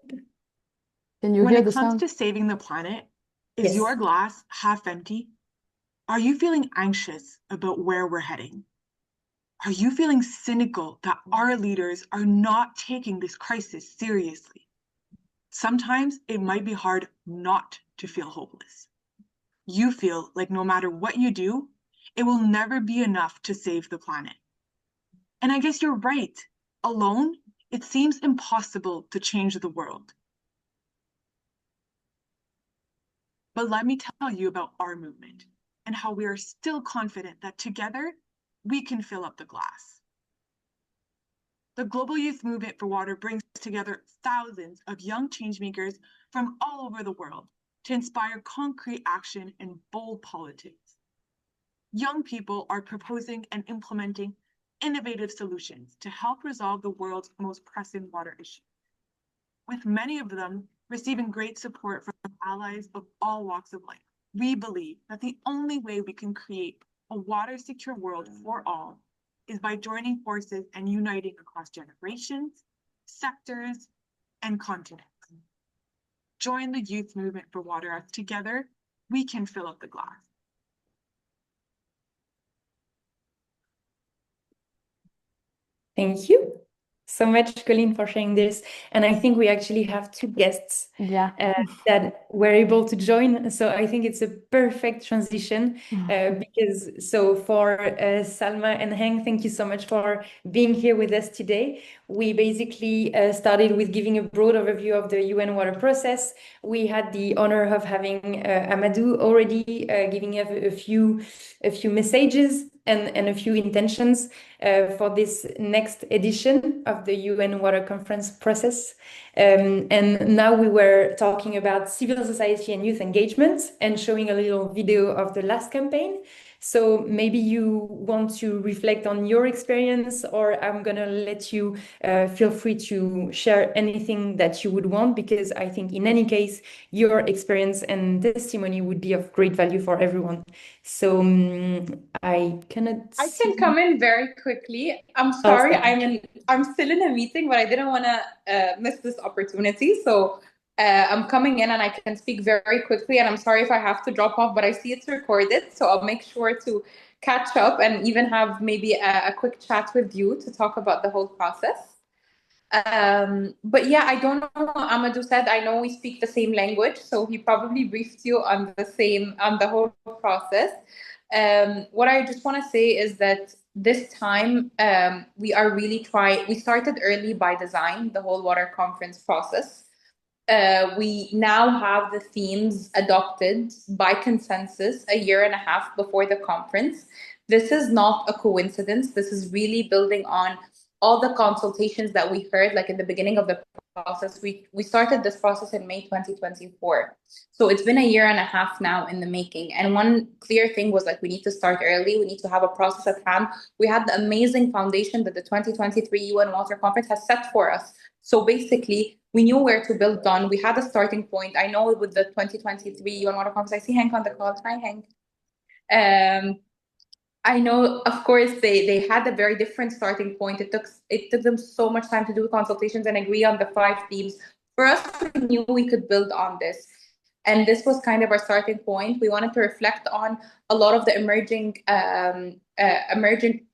Can you When hear it the comes sound? to saving the planet, is Yes. your glass half empty? Are you feeling anxious about where we're heading? Are you feeling cynical that our leaders are not taking this crisis seriously? Sometimes it might be hard not to feel hopeless. You feel like no matter what you do, it will never be enough to save the planet. And I guess you're right. Alone, it seems impossible to change the world. But let me tell you about our movement and how we are still confident that together we can fill up the glass. The Global Youth Movement for Water brings together thousands of young changemakers from all over the world to inspire concrete action and bold politics. Young people are proposing and implementing innovative solutions to help resolve the world's most pressing water issues, with many of them receiving great support from allies of all walks of life. We believe that the only way we can create a water-secure world for all is by joining forces and uniting across generations, sectors, and continents. Join the youth movement for water, as together we can fill up the glass. Thank you so much, Colleen, for sharing this. And I think we actually have two guests that were able to join. So I think it's a perfect transition for Salma and Heng, thank you so much for being here with us today. We basically started with giving a broad overview of the UN water process. We had the honor of having Amadou already giving us a few messages and a few intentions for this next edition of the UN Water Conference process. And now we were talking about civil society and youth engagement and showing a little video of the last campaign. So maybe you want to reflect on your experience, or I'm gonna let you feel free to share anything that you would want, because I think in any case, your experience and testimony would be of great value for everyone. So I can come in very quickly. I'm sorry, I'm still in a meeting, but I didn't want to miss this opportunity. So I'm coming in and I can speak very quickly. And I'm sorry if I have to drop off, but I see it's recorded, so I'll make sure to catch up and even have maybe a quick chat with you to talk about the whole process. But yeah, I don't know what Amadou said. I know we speak the same language, so he probably briefed you on the whole process. What I just want to say is that this time we are really we started early by design, the whole water conference process. We now have the themes adopted by consensus a year and a half before the conference. This is not a coincidence. This is really building on all the consultations that we heard, like in the beginning of the process. We started this process in May 2024. So it's been a year and a half now in the making. And one clear thing was like, we need to start early. We need to have a process at hand. We had the amazing foundation that the 2023 UN Water Conference has set for us. So basically, we knew where to build on. We had a starting point. I know with the 2023 UN Water Conference, I see Hank on the call. Hi, Hank. I know, of course, they had a very different starting point. It took them so much time to do consultations and agree on the 5 themes. For us, we knew we could build on this. And this was kind of our starting point. We wanted to reflect on a lot of the emerging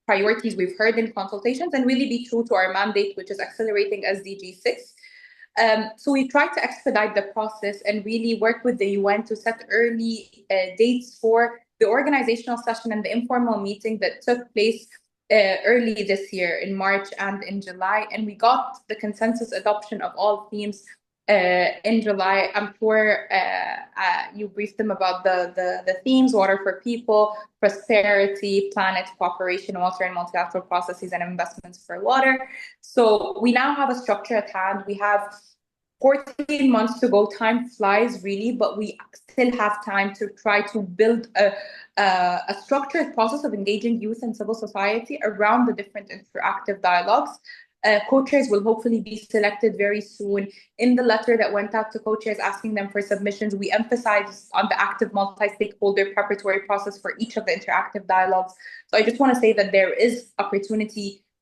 priorities we've heard in consultations and really be true to our mandate, which is accelerating SDG 6. So we tried to expedite the process and really work with the UN to set early dates for the organizational session and the informal meeting that took place early this year in March and in July. And we got the consensus adoption of all themes in July. I'm sure you briefed them about the themes: water for people, prosperity, planet, cooperation, water and multilateral processes, and investments for water. So we now have a structure at hand. We have 14 months to go. Time flies, really, but we still have time to try to build a structured process of engaging youth and civil society around the different interactive dialogues. Co-chairs will hopefully be selected very soon. In the letter that went out to co-chairs asking them for submissions, we emphasized on the active multi-stakeholder preparatory process for each of the interactive dialogues. So I just want to say that there is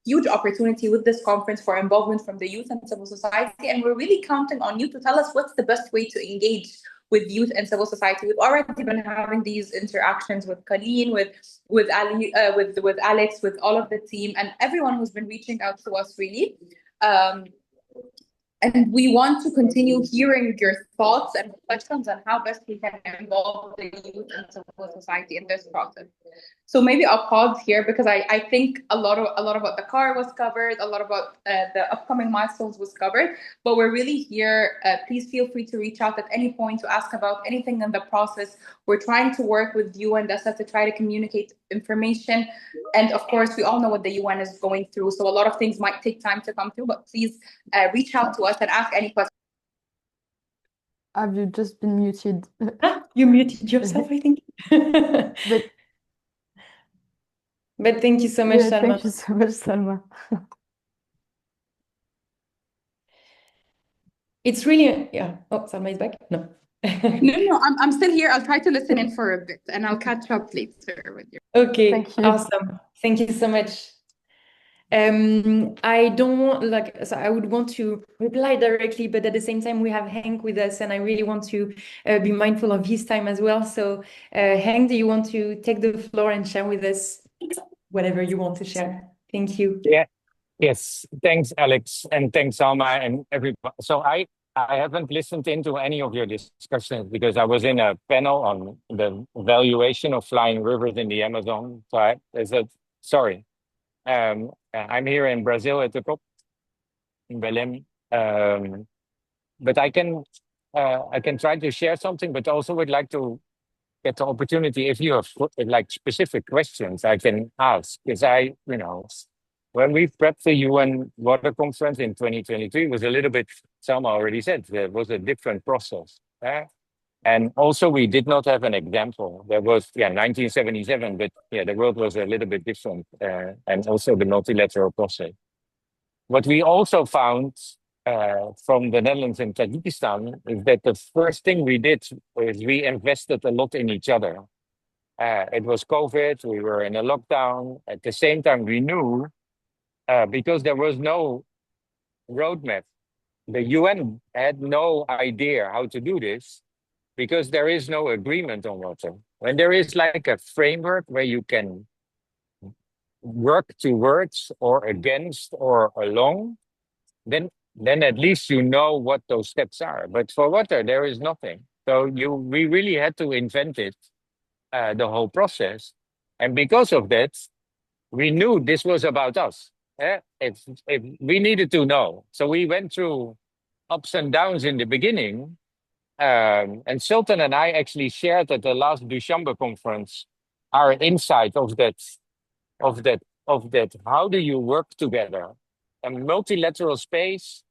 huge opportunity with this conference for involvement from the youth and civil society. And we're really counting on you to tell us what's the best way to engage with youth and civil society. We've already been having these interactions with Colleen, with Ali, with Alex, with all of the team, and everyone who's been reaching out to us, really. And we want to continue hearing your thoughts and questions on how best we can involve the youth and civil society in this process. So maybe I'll pause here because I think a lot about the car was covered, a lot about the upcoming milestones was covered, but we're really here. Please feel free to reach out at any point to ask about anything in the process. We're trying to work with UNDESA to try to communicate information. And of course, we all know what the UN is going through. So a lot of things might take time to come through, but please reach out to us and ask any questions. Have you just been muted? You muted yourself, I think. But thank you so much, Yeah, Salma. thank you so much, Salma. It's really, yeah. Oh, Salma is back? No. No, I'm still here. I'll try to listen in for a bit and I'll catch up later with you. Okay, Thank you. awesome. Thank you so much. I don't want so I would want to reply directly, but at the same time we have Hank with us, and I really want to be mindful of his time as well. So, Hank, do you want to take the floor and share with us whatever you want to share? Thank you. Yeah. Yes. Thanks, Alex, and thanks, Alma, and everybody. So I haven't listened into any of your discussions because I was in a panel on the valuation of flying rivers in the Amazon. So sorry. I'm here in Brazil at the COP in Belém. But I can try to share something, but also would like to get the opportunity if you have like specific questions I can ask, because when we prepped the UN Water Conference in 2023, it was a little bit, Selma already said, there was a different process. And also we did not have an example. There was, 1977, but the world was a little bit different, and also the multilateral process. What we also found from the Netherlands and Tajikistan is that the first thing we did was we invested a lot in each other. It was COVID, we were in a lockdown. At the same time, we knew, because there was no roadmap, the UN had no idea how to do this because there is no agreement on water. When there is like a framework where you can work towards or against or along, then at least you know what those steps are. But for water, there is nothing. So we really had to invent it, the whole process. And because of that, we knew this was about us. We needed to know. So we went through ups and downs in the beginning. And Sultan and I actually shared at the last Dushanbe conference our insight of that. How do you work together? A multilateral space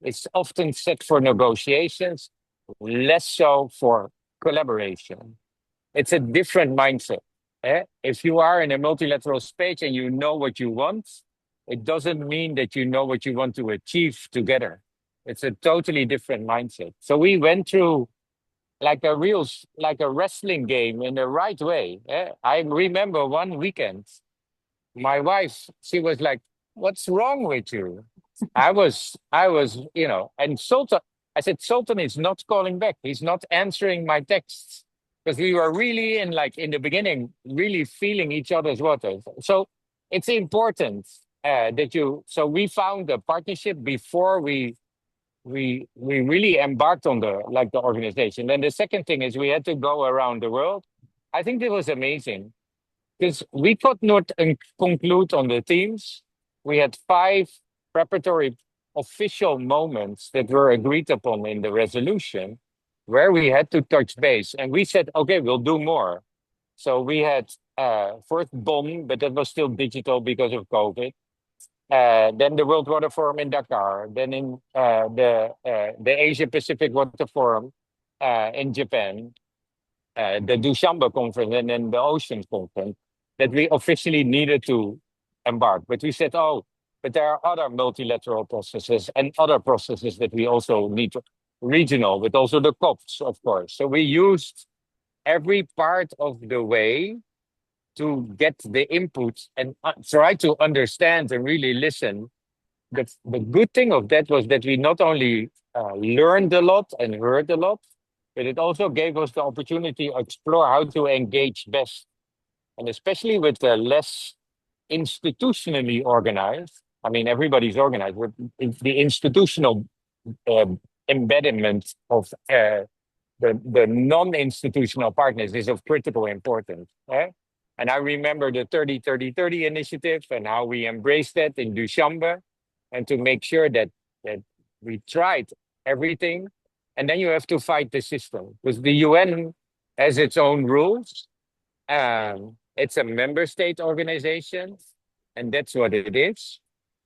is often set for negotiations, less so for collaboration. It's a different mindset. If you are in a multilateral space and you know what you want, it doesn't mean that you know what you want to achieve together. It's a totally different mindset. So we went through like a wrestling game in the right way. I remember one weekend, my wife, she was like, "What's wrong with you?" I was, and Sultan, I said, "Sultan is not calling back. He's not answering my texts." Because we were really in the beginning, really feeling each other's waters. So it's important so we found a partnership before we really embarked on the organization. Then the second thing is we had to go around the world. I think it was amazing because we could not conclude on the themes. We had 5 preparatory official moments that were agreed upon in the resolution where we had to touch base. And we said, okay, we'll do more. So we had first Bonn, but that was still digital because of COVID. Then the World Water Forum in Dakar. Then in the Asia Pacific Water Forum in Japan. The Dushanbe conference and then the Ocean conference that we officially needed to embark. But we said, but there are other multilateral processes and other processes that we also need to regional, but also the COPs, of course. So we used every part of the way to get the input and try to understand and really listen. The good thing of that was that we not only learned a lot and heard a lot, but it also gave us the opportunity to explore how to engage best. And especially with the less institutionally organized, I mean, everybody's organized, but the institutional embedment of the non-institutional partners is of critical importance. And I remember the 30-30-30 initiative and how we embraced that in Dushanbe, and to make sure that we tried everything. And then you have to fight the system because the UN has its own rules. It's a member state organization, and that's what it is.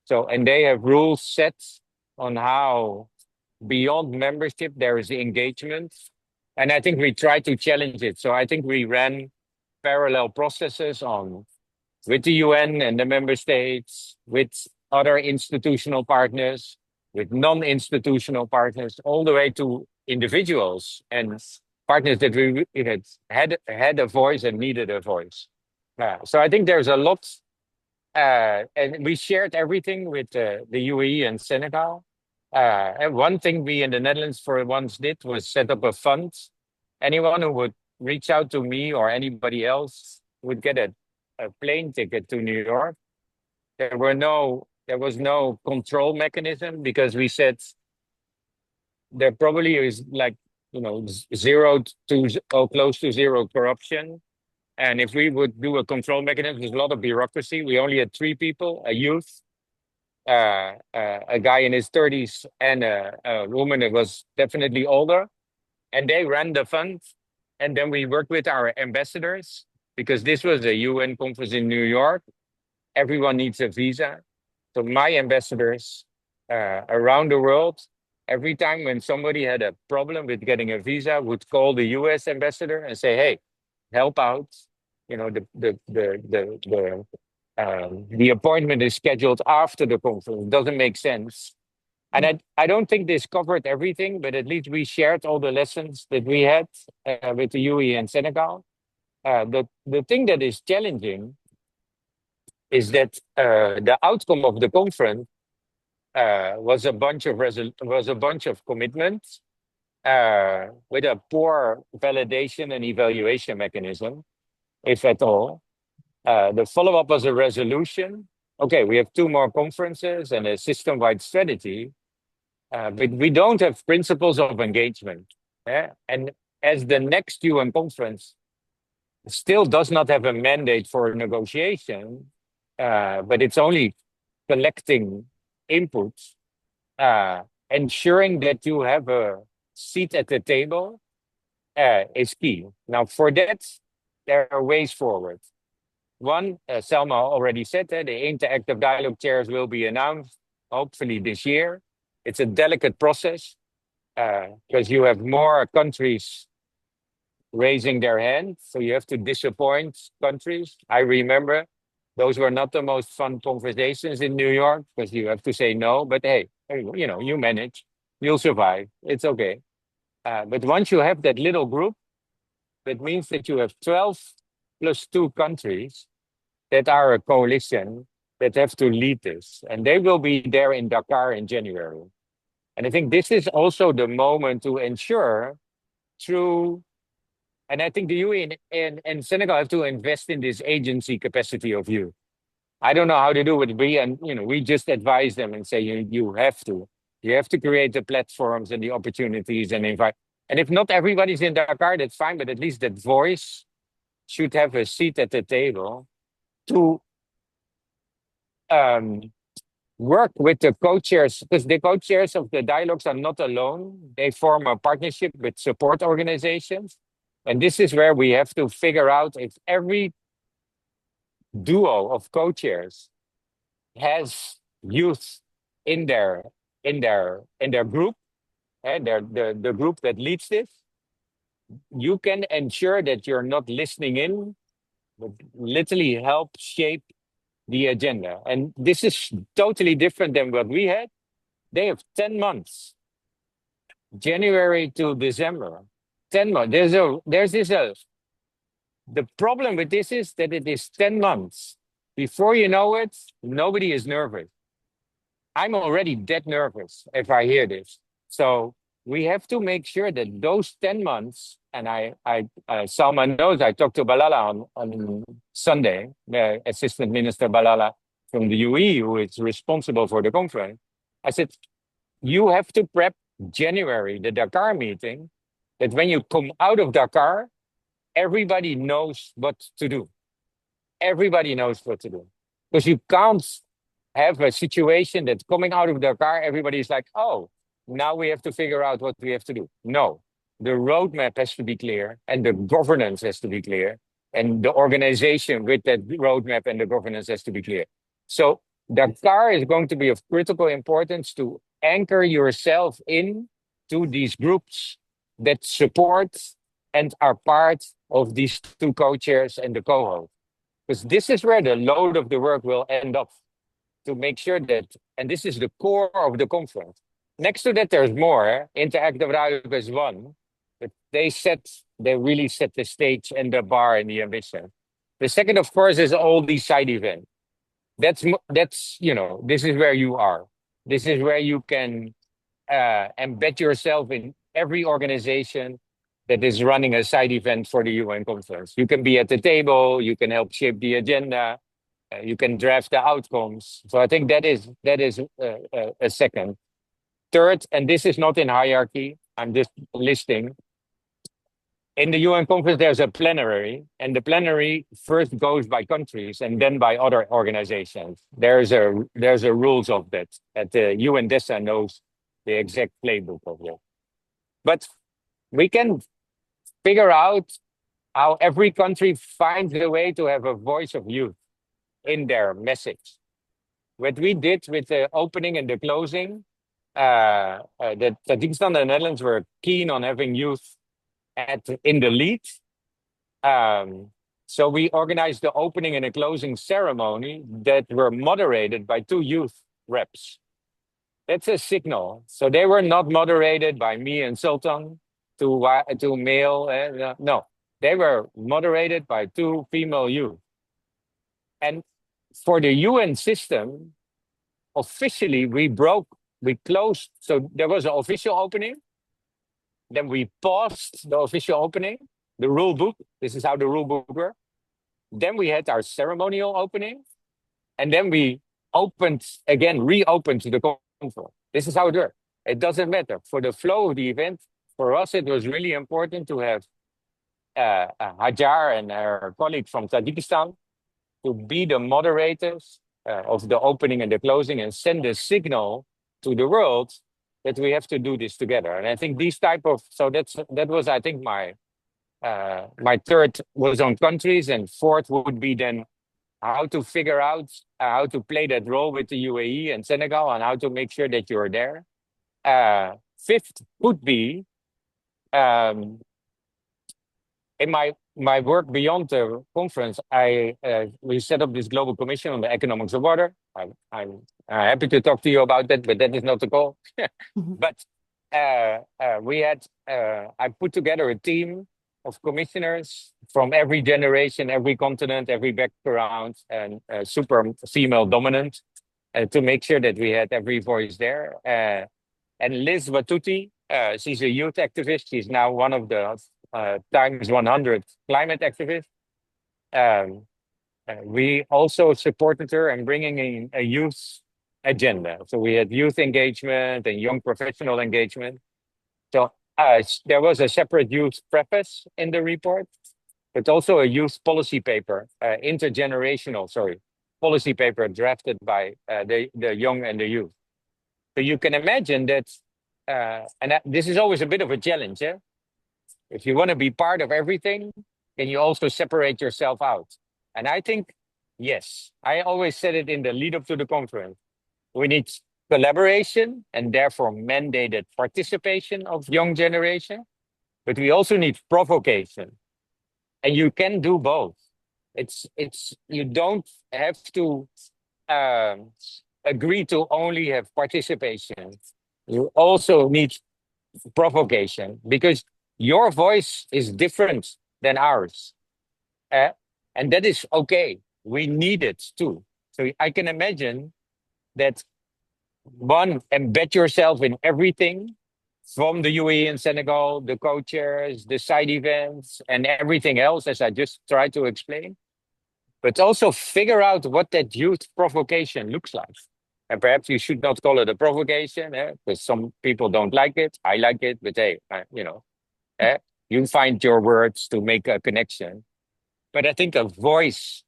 So, and they have rules set on how beyond membership there is engagement. And I think we try to challenge it. So I think we ran parallel processes with the UN and the member states, with other institutional partners, with non-institutional partners, all the way to individuals and partners that we had a voice and needed a voice. So I think there's a lot, and we shared everything with the UAE and Senegal. And one thing we in the Netherlands for once did was set up a fund. Anyone who would reach out to me or anybody else would get a plane ticket to New York. There was no control mechanism because we said there probably is like, zero to or close to zero corruption. And if we would do a control mechanism, there's a lot of bureaucracy. We only had 3 people, a youth, a guy in his 30s, and a woman that was definitely older. And they ran the fund. And then we worked with our ambassadors because this was a UN conference in New York. Everyone needs a visa. So my ambassadors around the world, every time when somebody had a problem with getting a visa, would call the US ambassador and say, hey, help out. The appointment is scheduled after the conference. It doesn't make sense. And I don't think this covered everything, but at least we shared all the lessons that we had with the UAE and Senegal. The thing that is challenging is that the outcome of the conference was a bunch of commitments with a poor validation and evaluation mechanism, if at all. The follow-up was a resolution. Okay, we have 2 more conferences and a system-wide strategy, but we don't have principles of engagement. And as the next UN conference still does not have a mandate for negotiation, but it's only collecting inputs, ensuring that you have a seat at the table is key. Now, for that, there are ways forward. One, Selma already said that the interactive dialogue chairs will be announced, hopefully this year. It's a delicate process because you have more countries raising their hand, so you have to disappoint countries. I remember those were not the most fun conversations in New York because you have to say no, but hey, you manage, you'll survive, it's okay. But once you have that little group, that means that you have 12 plus 2 countries that are a coalition that have to lead this. And they will be there in Dakar in January. And I think this is also the moment to ensure and I think the UAE and Senegal have to invest in this agency capacity of youth. I don't know how to do it. We just advise them and say, you have to. You have to create the platforms and the opportunities and invite. And if not everybody's in Dakar, that's fine, but at least that voice should have a seat at the table to work with the co-chairs, because the co-chairs of the dialogues are not alone. They form a partnership with support organizations. And this is where we have to figure out if every duo of co-chairs has youth in their group, and the group that leads this, you can ensure that you're not listening in, but literally help shape the agenda. And this is totally different than what we had. They have 10 months, January to December, 10 months. The problem with this is that it is 10 months. Before you know it, nobody is nervous. I'm already dead nervous if I hear this. So we have to make sure that those 10 months, and Salma knows, I talked to Balala on Sunday, the Assistant Minister Balala from the UAE, who is responsible for the conference. I said, you have to prep January, the Dakar meeting, that when you come out of Dakar, everybody knows what to do. Everybody knows what to do. Because you can't have a situation that coming out of Dakar, everybody's like, oh, now we have to figure out what we have to do. No, the roadmap has to be clear and the governance has to be clear. And the organization with that roadmap and the governance has to be clear. So Dakar is going to be of critical importance to anchor yourself in to these groups that support and are part of these 2 co-chairs and the co-host. Because this is where the load of the work will end up, to make sure that, and this is the core of the conference, next to that, there's more. Interactive Ruik is one, but they really set the stage and the bar and the ambition. The second, of course, is all these side events. That's this is where you are. This is where you can embed yourself in every organization that is running a side event for the UN conference. You can be at the table. You can help shape the agenda. You can draft the outcomes. So I think that is a second. Third, and this is not in hierarchy. I'm just listing. In the UN conference, there's a plenary, and the plenary first goes by countries and then by other organizations. There's a rules of that. At the UNDESA knows the exact playbook of that. But we can figure out how every country finds a way to have a voice of youth in their message. What we did with the opening and the closing, that Tajikistan and the Netherlands were keen on having youth in the lead. So we organized the opening and the closing ceremony that were moderated by 2 youth reps. That's a signal. So they were not moderated by me and Sultan to male. No, they were moderated by 2 female youth. And for the UN system, officially we closed. So there was an official opening. Then we paused the official opening, the rule book. This is how the rule book works. Then we had our ceremonial opening. And then we reopened the conference. This is how it works. It doesn't matter. For the flow of the event, for us, it was really important to have Hajar and our colleague from Tajikistan to be the moderators of the opening and the closing and send a signal to the world that we have to do this together. And I think that was, I think, my third was on countries, and fourth would be then how to figure out how to play that role with the UAE and Senegal and how to make sure that you're there. Fifth would be in my work beyond the conference, we set up this global commission on the economics of water. I'm happy to talk to you about that, but that is not the goal. But I put together a team of commissioners from every generation, every continent, every background, and super female dominant to make sure that we had every voice there. And Liz Watuti, she's a youth activist. She's now one of the Times 100 climate activists. We also supported her in bringing in a youth agenda. So we had youth engagement and young professional engagement. So there was a separate youth preface in the report, but also a youth policy paper, policy paper drafted by the young and the youth. So you can imagine that, this is always a bit of a challenge. If you want to be part of everything, can you also separate yourself out? And I think, yes, I always said it in the lead up to the conference. We need collaboration and therefore mandated participation of young generation, but we also need provocation. And you can do both. You don't have to agree to only have participation. You also need provocation because your voice is different than ours. And that is okay. We need it too. So I can imagine that one, embed yourself in everything from the UAE and Senegal, the co-chairs, the side events, and everything else, as I just tried to explain. But also figure out what that youth provocation looks like. And perhaps you should not call it a provocation, because some people don't like it. I like it, but hey, you find your words to make a connection. But I think a voice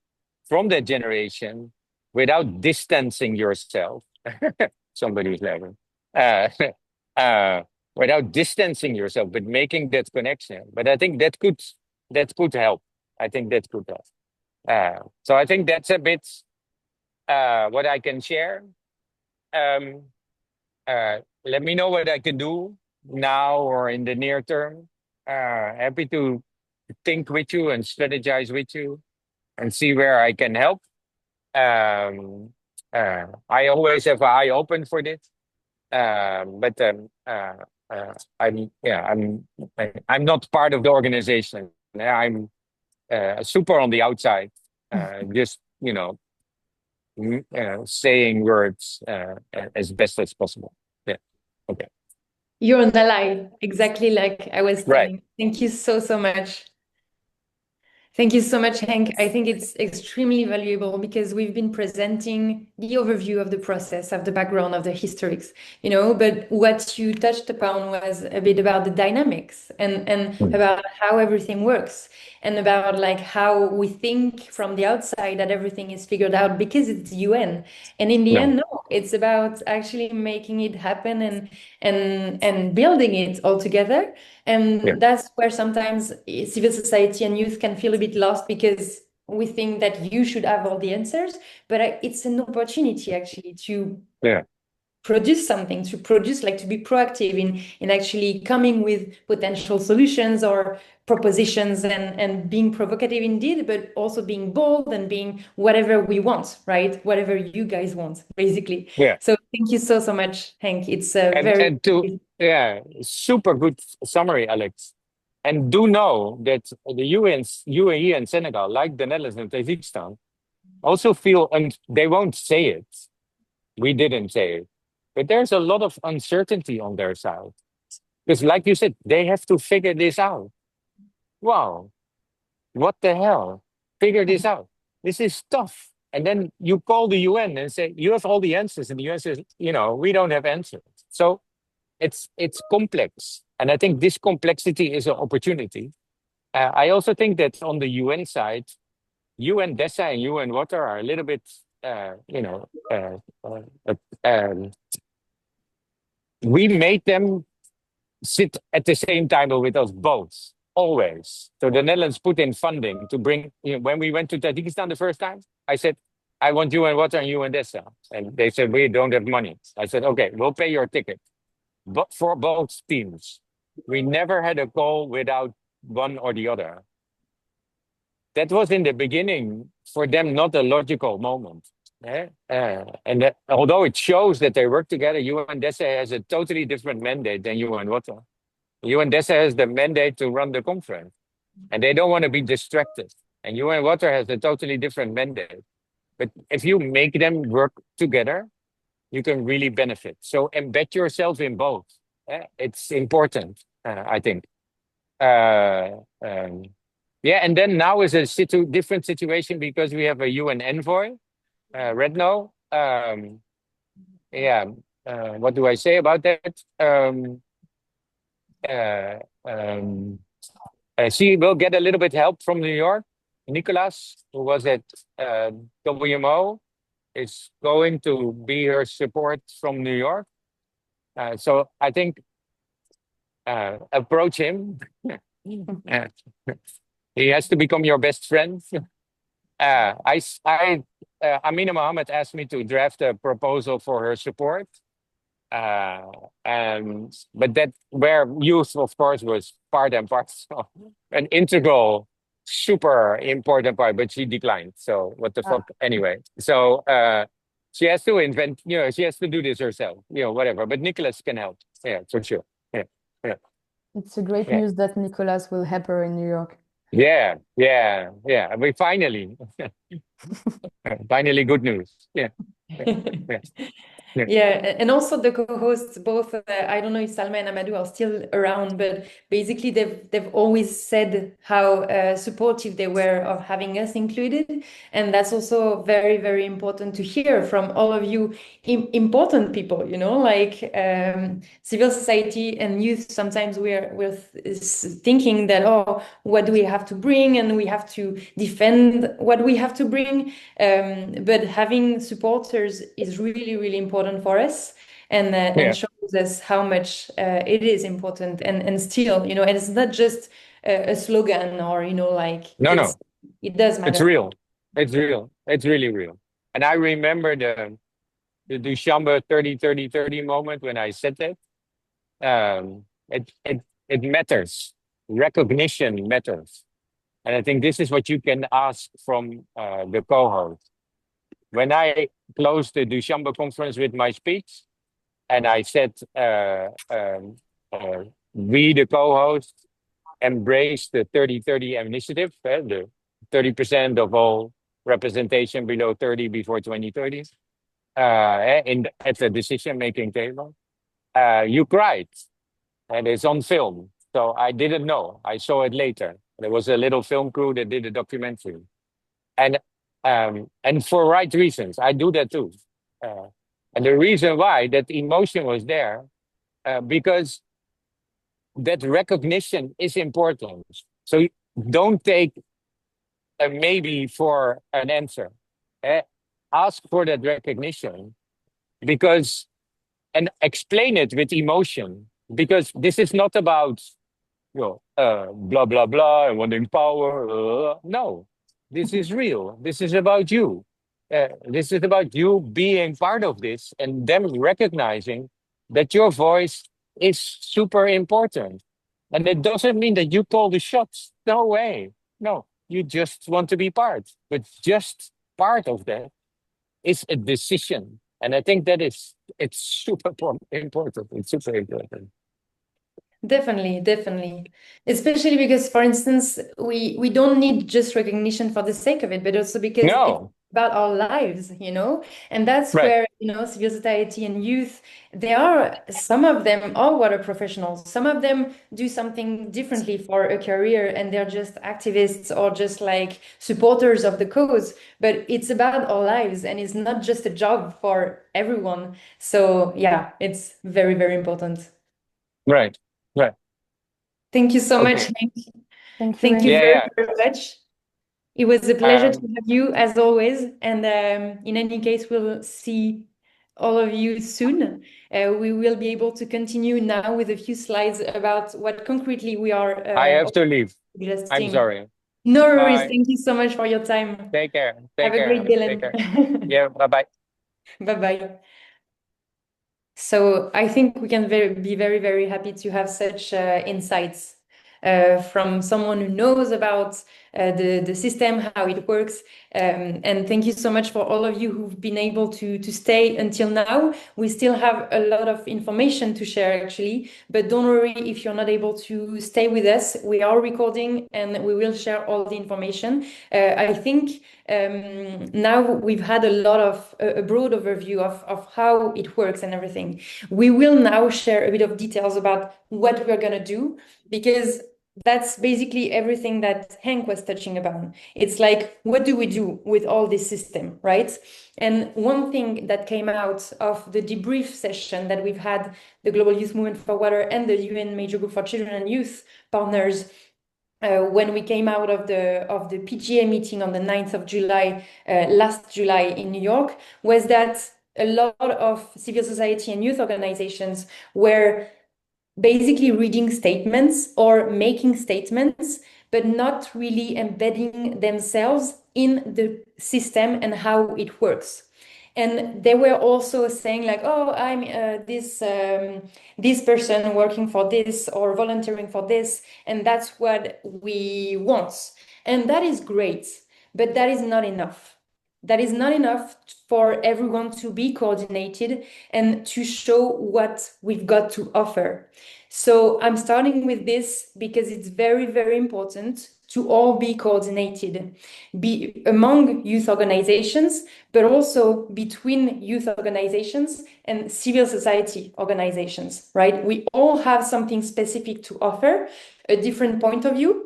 from that generation without distancing yourself, somebody's laughing, without distancing yourself, but making that connection. But I think that could help. I think that could help. So I think that's a bit what I can share. Let me know what I can do now or in the near term. Happy to think with you and strategize with you and see where I can help. I always have an eye open for this. But I'm not part of the organization. I'm super on the outside, just saying words as best as possible. Yeah. Okay. You're on the line, exactly like I was Right. saying. Thank you so, so much. Thank you so much, Henk. I think it's extremely valuable because we've been presenting the overview of the process, of the background, of the historics, but what you touched upon was a bit about the dynamics and about how everything works and about like how we think from the outside that everything is figured out because it's UN. And in the end, no, it's about actually making it happen and building it all together. And that's where sometimes civil society and youth can feel a bit lost because we think that you should have all the answers, but it's an opportunity actually to produce something, to be proactive in actually coming with potential solutions or propositions and being provocative indeed, but also being bold and being whatever we want, right? Whatever you guys want, basically. Yeah. So thank you so, so much, Henk. It's super good summary, Alex. And do know that the UAE and Senegal, like the Netherlands and Tajikistan, also feel, and they won't say it. We didn't say it. But there's a lot of uncertainty on their side. Because like you said, they have to figure this out. Wow. What the hell? Figure this out. This is tough. And then you call the UN and say, you have all the answers. And the UN says, we don't have answers. So it's complex. And I think this complexity is an opportunity. I also think that on the UN side, UNDESA and UN-Water are a little bit, we made them sit at the same table with us both, always. So the Netherlands put in funding to bring, when we went to Tajikistan the first time, I said, I want UN-Water and UNDESA. And they said, we don't have money. I said, okay, we'll pay your ticket. But for both teams, we never had a call without one or the other. That was in the beginning for them not a logical moment. Although it shows that they work together, UNDESA has a totally different mandate than UN-Water. UNDESA has the mandate to run the conference, and they don't want to be distracted. And UN-Water has a totally different mandate. But if you make them work together, you can really benefit. So embed yourself in both. It's important, I think. And then now is a different situation because we have a UN envoy, Redno. What do I say about that? She will get a little bit help from New York. Nicolas, who was at WMO, is going to be her support from New York. So I think approach him. He has to become your best friend. Amina Mohammed asked me to draft a proposal for her support. But that where youth, of course, was part and parcel, an integral, super important part, but she declined. So what the fuck? Anyway, so she has to invent, she has to do this herself, whatever. But Nicholas can help. Yeah, for sure. Yeah. It's a great news that Nicolas will help her in New York. Yeah. We finally good news. Yeah. And also the co-hosts, both I don't know if Salma and Amadou are still around, but basically they've always said how supportive they were of having us included, and that's also very, very important to hear from all of you important people. Like civil society and youth. Sometimes we're thinking that what do we have to bring, and we have to defend what we have to bring, but having supporters is really, really important for us, and shows us how much it is important, and still, and it's not just a slogan or no, it does matter. It's real. It's really real. And I remember the Dushanbe 30-30-30 moment when I said that. It matters. Recognition matters, and I think this is what you can ask from the co-host. When I closed the Dushanbe conference with my speech, And I said, we, the co-hosts, embrace the 30-30 initiative, the 30% of all representation below 30 before 2030, at the decision-making table. You cried, and it's on film. So I didn't know. I saw it later. There was a little film crew that did a documentary, and for right reasons. I do that too. And the reason why that emotion was there, because that recognition is important. So don't take a maybe for an answer. Ask for that recognition, because and explain it with emotion, because this is not about blah blah blah. I want to empower. No, this is real. This is about you. This is about you being part of this and them recognizing that your voice is super important. And it doesn't mean that you call the shots. No way. No, you just want to be part. But just part of that is a decision. And I think that it's super important. It's super important. Definitely, definitely. Especially because, for instance, we don't need just recognition for the sake of it, but also because it's No, about our lives, you know? And that's right. where, civil society and youth, some of them are water professionals. Some of them do something differently for a career, and they're just activists or just like supporters of the cause. But it's about our lives, and it's not just a job for everyone. So yeah, it's very, very important. Right. Right. Thank you so much, Okay. Hank. Thank you, Thank you Yeah, very, yeah. very much. It was a pleasure to Um, have you as always. And in any case, we'll see all of you soon. We will be able to continue now with a few slides about what concretely we are I have to leave. I'm suggesting. sorry. No worries. Bye. Thank you so much for your time. Take care. Have Take a care. great day, Take care. Len. Yeah. Bye-bye. Bye-bye. So I think we can be very, very happy to have such insights from someone who knows about the system, how it works. And thank you so much for all of you who've been able to stay until now. We still have a lot of information to share, actually, but don't worry if you're not able to stay with us. We are recording and we will share all the information. I think now we've had a broad overview of how it works and everything. We will now share a bit of details about what we're going to do, because that's basically everything that Hank was touching about. It's like, what do we do with all this system, right? And one thing that came out of the debrief session that we've had, the Global Youth Movement for Water and the UN Major Group for Children and Youth partners, when we came out of the PGA meeting on the 9th of July, last July in New York, was that a lot of civil society and youth organizations were basically reading statements or making statements, but not really embedding themselves in the system and how it works. And they were also saying like, oh, I'm this person working for this or volunteering for this, and that's what we want. And that is great, but that is not enough. That is not enough for everyone to be coordinated and to show what we've got to offer. So I'm starting with this because it's very, very important to all be coordinated, be among youth organizations, but also between youth organizations and civil society organizations, right? We all have something specific to offer, a different point of view.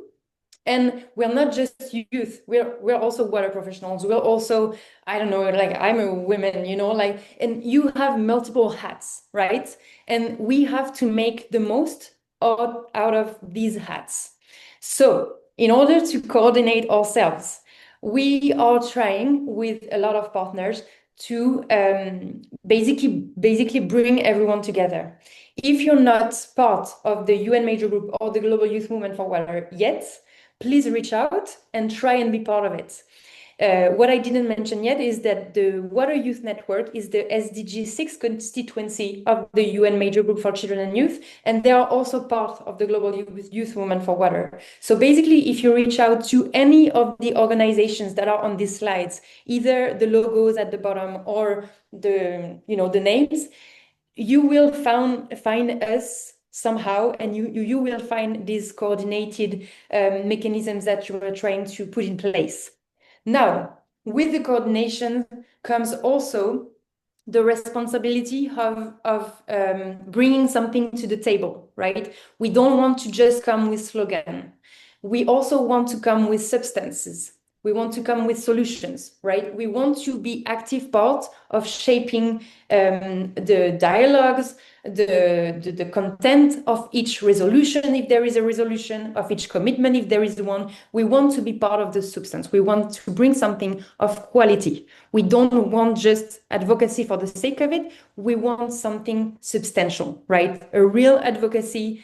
And we're not just youth, we're also water professionals. We're also, I don't know, like I'm a woman, and you have multiple hats, right? And we have to make the most out of these hats. So in order to coordinate ourselves, we are trying with a lot of partners to basically bring everyone together. If you're not part of the UN Major Group or the Global Youth Movement for Water yet, please reach out and try and be part of it. What I didn't mention yet is that the Water Youth Network is the SDG 6 constituency of the UN Major Group for Children and Youth, and they are also part of the Global Youth Movement for Water. So basically, if you reach out to any of the organizations that are on these slides, either the logos at the bottom or the names, you will find us somehow, and you will find these coordinated mechanisms that you are trying to put in place. Now, with the coordination comes also the responsibility of bringing something to the table, right? We don't want to just come with slogan. We also want to come with substances. We want to come with solutions, right? We want to be active part of shaping the dialogues, the content of each resolution, if there is a resolution, of each commitment, if there is one. We want to be part of the substance. We want to bring something of quality. We don't want just advocacy for the sake of it. We want something substantial, right? A real advocacy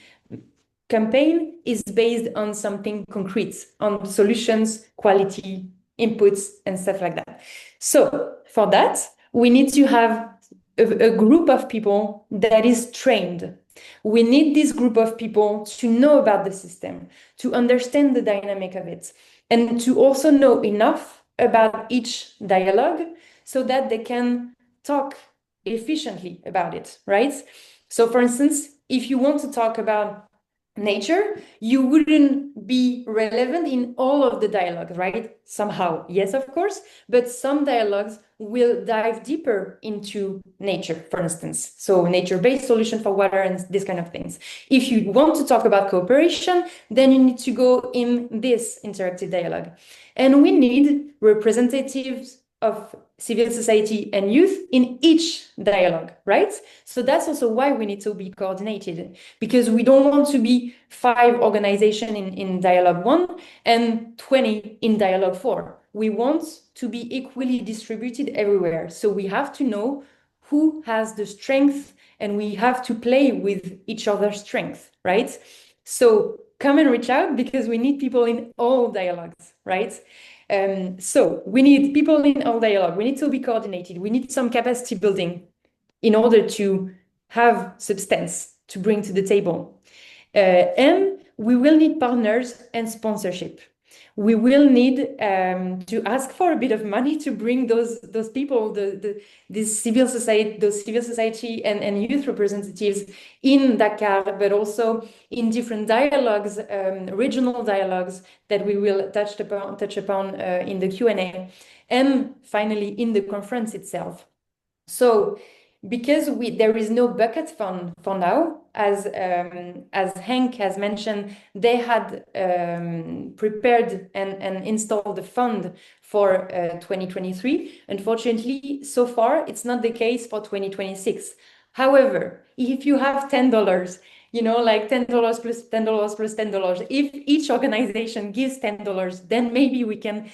campaign is based on something concrete, on solutions, quality, inputs, and stuff like that. So for that, we need to have a group of people that is trained. We need this group of people to know about the system, to understand the dynamic of it, and to also know enough about each dialogue so that they can talk efficiently about it, right? So for instance, if you want to talk about nature, you wouldn't be relevant in all of the dialogues, right? Somehow, yes, of course, but some dialogues will dive deeper into nature, for instance. So nature-based solution for water and this kind of things. If you want to talk about cooperation, then you need to go in this interactive dialogue. And we need representatives of civil society and youth in each dialogue, right? So that's also why we need to be coordinated, because we don't want to be 5 organizations in dialogue 1 and 20 in dialogue 4. We want to be equally distributed everywhere. So we have to know who has the strength, and we have to play with each other's strength, right? So come and reach out, because we need people in all dialogues, right? So we need people in all dialogue. We need to be coordinated. We need some capacity building in order to have substance to bring to the table. And we will need partners and sponsorship. We will need to ask for a bit of money to bring those people, those civil society and youth representatives in Dakar, but also in different dialogues, regional dialogues that we will touch upon in the Q&A, and finally in the conference itself. So, because there is no bucket fund for now, as Henk has mentioned, they had prepared and installed the fund for 2023. Unfortunately, so far, it's not the case for 2026. However, if you have $10, you know, like $10 plus $10 plus $10, if each organization gives $10, then maybe we can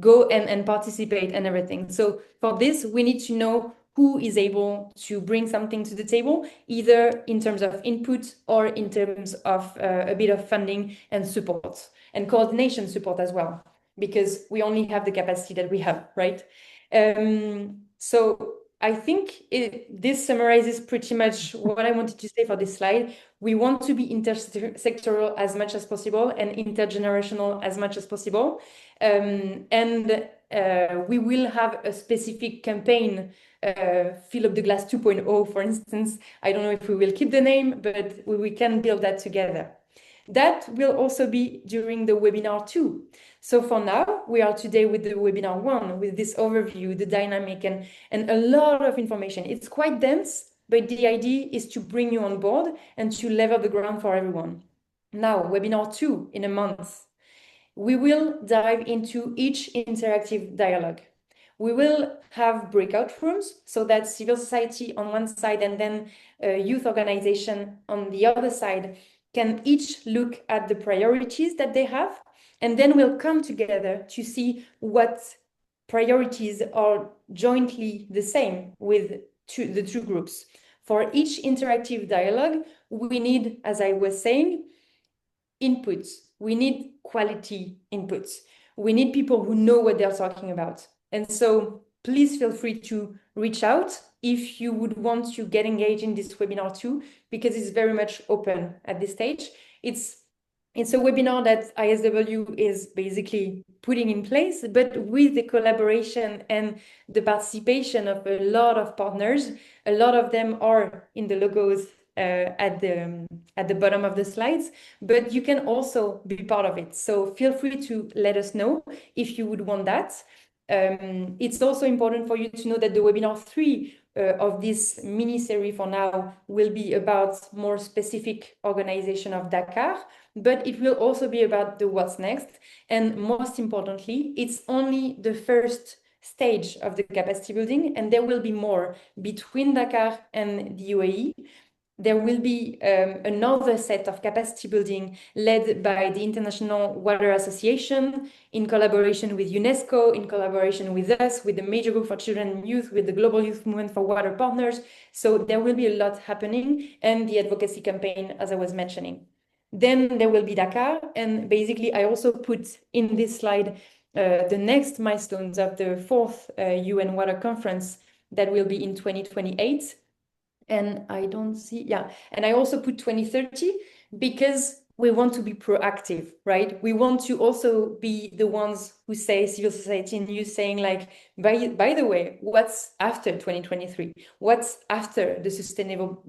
go and participate and everything. So for this, we need to know who is able to bring something to the table, either in terms of input or in terms of a bit of funding and support, and coordination support as well, because we only have the capacity that we have, right? So I think this summarizes pretty much what I wanted to say for this slide. We want to be intersectoral as much as possible and intergenerational as much as possible. And we will have a specific campaign, Fill Up the Glass 2.0, for instance. I don't know if we will keep the name, but we can build that together. That will also be during the webinar 2. So for now, we are today with the webinar 1, with this overview, the dynamic, and a lot of information. It's quite dense, but the idea is to bring you on board and to level the ground for everyone. Now, webinar 2 in a month. We will dive into each interactive dialogue. We will have breakout rooms so that civil society on one side and then youth organization on the other side can each look at the priorities that they have, and then we'll come together to see what priorities are jointly the same with the two groups. For each interactive dialogue, we need, as I was saying, inputs. We need quality inputs. We need people who know what they're talking about. And so please feel free to reach out if you would want to get engaged in this webinar too, because it's very much open at this stage. It's It's a webinar that ISW is basically putting in place, but with the collaboration and the participation of a lot of partners. A lot of them are in the logos at the bottom of the slides, but you can also be part of it. So feel free to let us know if you would want that. It's also important for you to know that the webinar 3 of this mini series for now will be about more specific organization of Dakar, but it will also be about the what's next. And most importantly, it's only the first stage of the capacity building, and there will be more between Dakar and the UAE. There will be another set of capacity building led by the International Water Association in collaboration with UNESCO, in collaboration with us, with the Major Group for Children and Youth, with the Global Youth Movement for Water Partners. So there will be a lot happening, and the advocacy campaign, as I was mentioning. Then there will be Dakar, and basically I also put in this slide the next milestones of the fourth UN Water Conference that will be in 2028. And I don't see, yeah. And I also put 2030 because we want to be proactive, right? We want to also be the ones who say, civil society and you saying like, by the way, what's after 2023? What's after the sustainable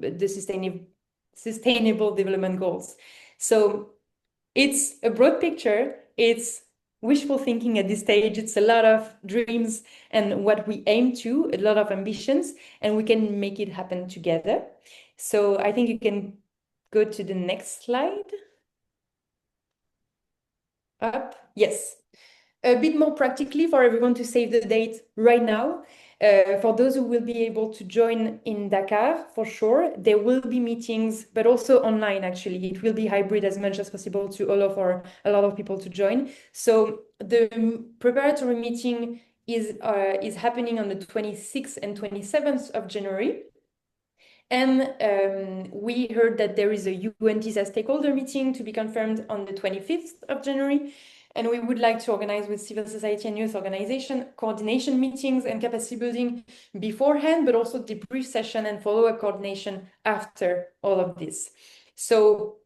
development goals? So it's a broad picture. It's wishful thinking at this stage. It's a lot of dreams and what we aim to, a lot of ambitions, and we can make it happen together. So I think you can go to the next slide. Up, yes. A bit more practically for everyone to save the date right now. For those who will be able to join in Dakar, for sure, there will be meetings, but also online, actually. It will be hybrid as much as possible to allow a lot of people to join. So the preparatory meeting is happening on the 26th and 27th of January. And we heard that there is a UNDESA stakeholder meeting to be confirmed on the 25th of January. And we would like to organize with civil society and youth organization coordination meetings and capacity building beforehand, but also debrief session and follow-up coordination after all of this. So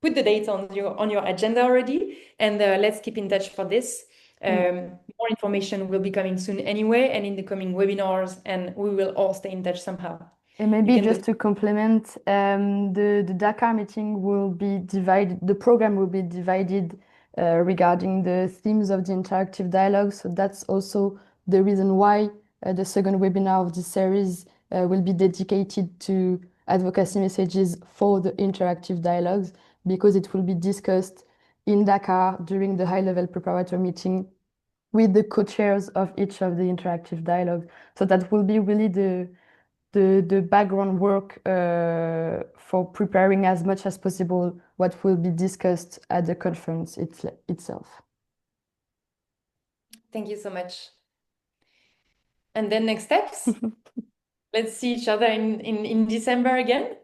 put the date on your agenda already, and let's keep in touch for this. More information will be coming soon anyway, and in the coming webinars, and we will all stay in touch somehow. And maybe just to complement, the Dakar meeting will be divided, the program will be divided regarding the themes of the interactive dialogue. So that's also the reason why the second webinar of this series will be dedicated to advocacy messages for the interactive dialogues, because it will be discussed in Dakar during the high-level preparatory meeting with the co-chairs of each of the interactive dialogues. So that will be really the background work for preparing as much as possible what will be discussed at the conference itself. Thank you so much. And then next steps. Let's see each other in December again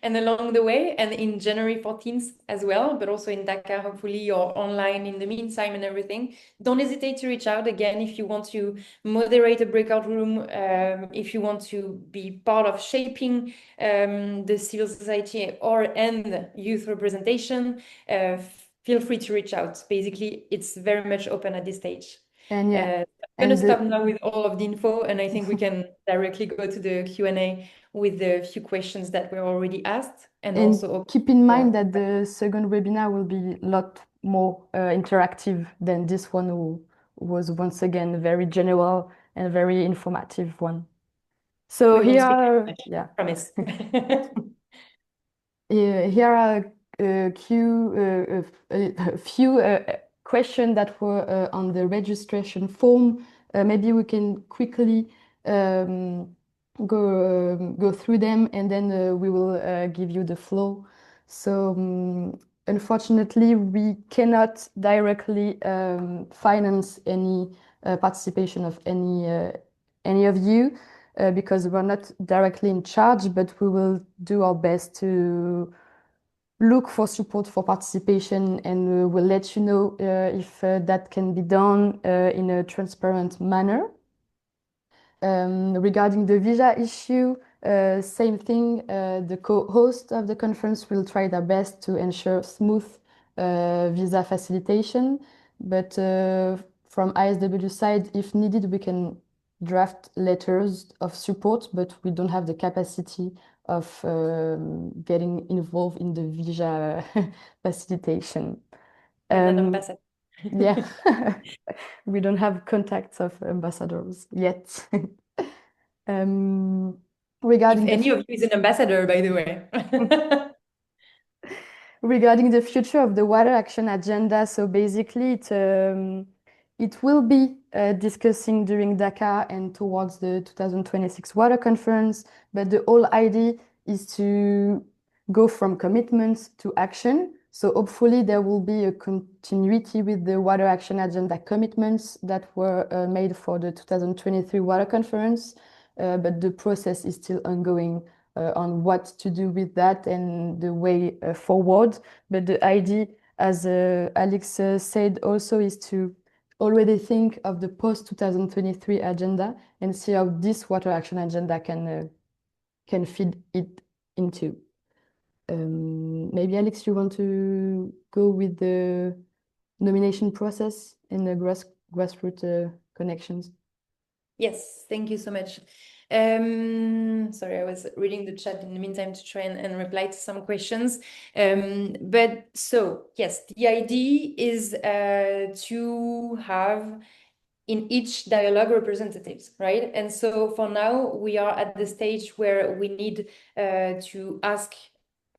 and along the way, and in January 14th as well, but also in Dakar, hopefully, or online in the meantime and everything. Don't hesitate to reach out again if you want to moderate a breakout room, if you want to be part of shaping the civil society and youth representation. Feel free to reach out. Basically, it's very much open at this stage. And yeah. I'm going to stop now with all of the info, and I think we can directly go to the Q&A with the few questions that were already asked. And also keep in mind that the second webinar will be a lot more interactive than this one, who was once again a very general and very informative one. So here are, yeah. Promise. Here are a few questions that were on the registration form. Maybe we can quickly go through them, and then we will give you the flow. So unfortunately, we cannot directly finance any participation of any of you. Because we're not directly in charge, but we will do our best to look for support for participation, and we'll let you know if that can be done in a transparent manner. Regarding the visa issue, same thing. The co-host of the conference will try their best to ensure smooth visa facilitation. But from ISW side, if needed, we can draft letters of support, but we don't have the capacity of getting involved in the visa facilitation. We're not ambassador. Yeah, we don't have contacts of ambassadors yet. Regarding If any of you is an ambassador, by the way. regarding the future of the water action agenda, so basically it will be discussing during Dakar and towards the 2026 water conference, but the whole idea is to go from commitments to action. So hopefully there will be a continuity with the water action agenda commitments that were made for the 2023 water conference, but the process is still ongoing on what to do with that and the way forward. But the idea, as Alex said also, is to already think of the post-2023 agenda and see how this water action agenda can feed it into. Maybe Alex, you want to go with the nomination process and the grassroots connections? Yes, thank you so much. Sorry, I was reading the chat in the meantime to try and reply to some questions. But so, yes, the idea is to have in each dialogue representatives, right? And so for now, we are at the stage where we need to ask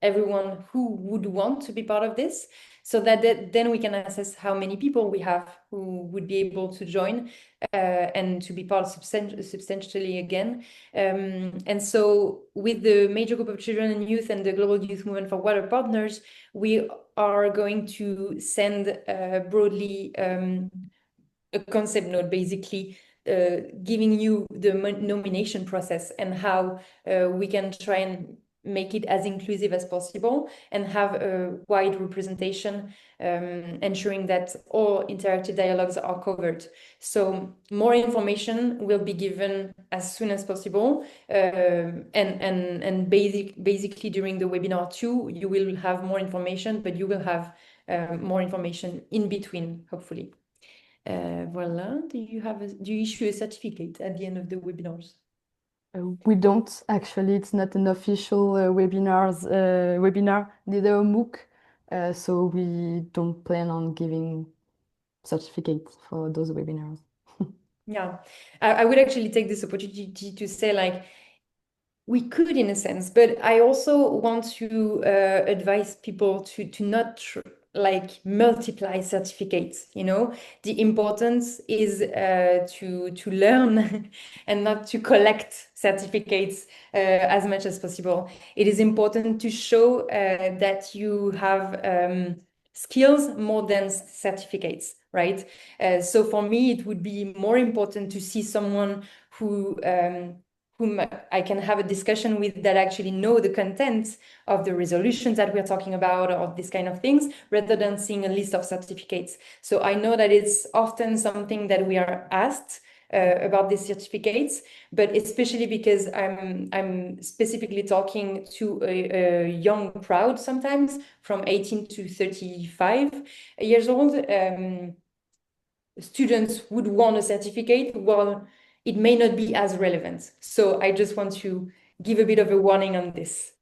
everyone who would want to be part of this, so that then we can assess how many people we have who would be able to join and to be part substantially again. And so with the major group of children and youth and the Global Youth Movement for Water partners, we are going to send broadly a concept note, basically giving you the nomination process and how we can try and make it as inclusive as possible and have a wide representation, ensuring that all interactive dialogues are covered. So more information will be given as soon as possible, and basically during the webinar too, you will have more information, but you will have more information in between, hopefully. Voila. Do you issue a certificate at the end of the webinars? We don't actually. It's not an official webinar, neither a MOOC, so we don't plan on giving certificates for those webinars. Yeah, I would actually take this opportunity to say, like, we could in a sense, but I also want to advise people to not like multiply certificates. You know, the importance is to learn and not to collect certificates as much as possible. It is important to show that you have skills more than certificates, right? So for me, it would be more important to see someone whom I can have a discussion with that actually know the content of the resolutions that we're talking about or these kind of things, rather than seeing a list of certificates. So I know that it's often something that we are asked about these certificates, but especially because I'm specifically talking to a young crowd sometimes from 18 to 35 years old. Students would want a certificate, well, it may not be as relevant. So I just want to give a bit of a warning on this.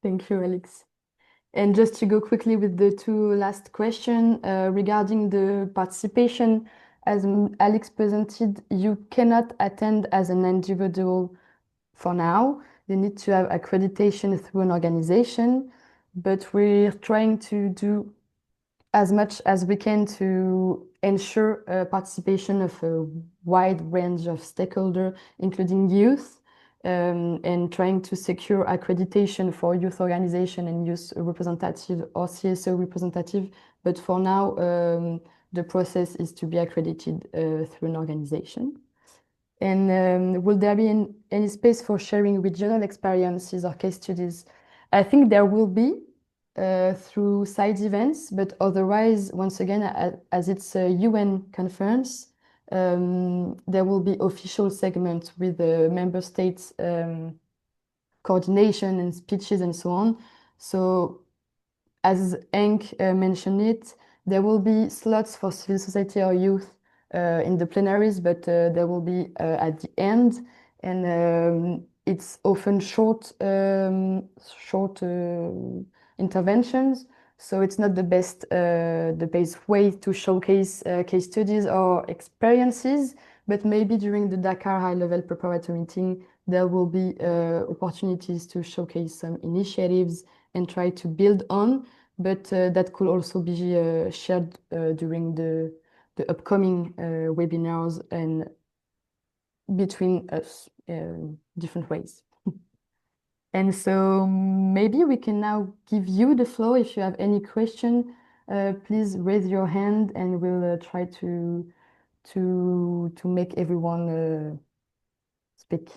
Thank you, Alex. And just to go quickly with the two last questions regarding the participation, as Alex presented, you cannot attend as an individual for now. You need to have accreditation through an organization, but we're trying to do as much as we can to ensure participation of a wide range of stakeholders, including youth, and trying to secure accreditation for youth organization and youth representative or CSO representative. But for now, the process is to be accredited through an organization. And will there be any space for sharing regional experiences or case studies? I think there will be through side events, but otherwise, once again, as it's a UN conference, there will be official segments with the member states coordination and speeches and so on. So as Henk mentioned it, there will be slots for civil society or youth in the plenaries, but there will be at the end, and it's often short interventions. So it's not the best way to showcase case studies or experiences, but maybe during the Dakar high-level preparatory meeting, there will be opportunities to showcase some initiatives and try to build on, but that could also be shared during the upcoming webinars and between us different ways. And so maybe we can now give you the floor. If you have any question, please raise your hand and we'll try to make everyone speak.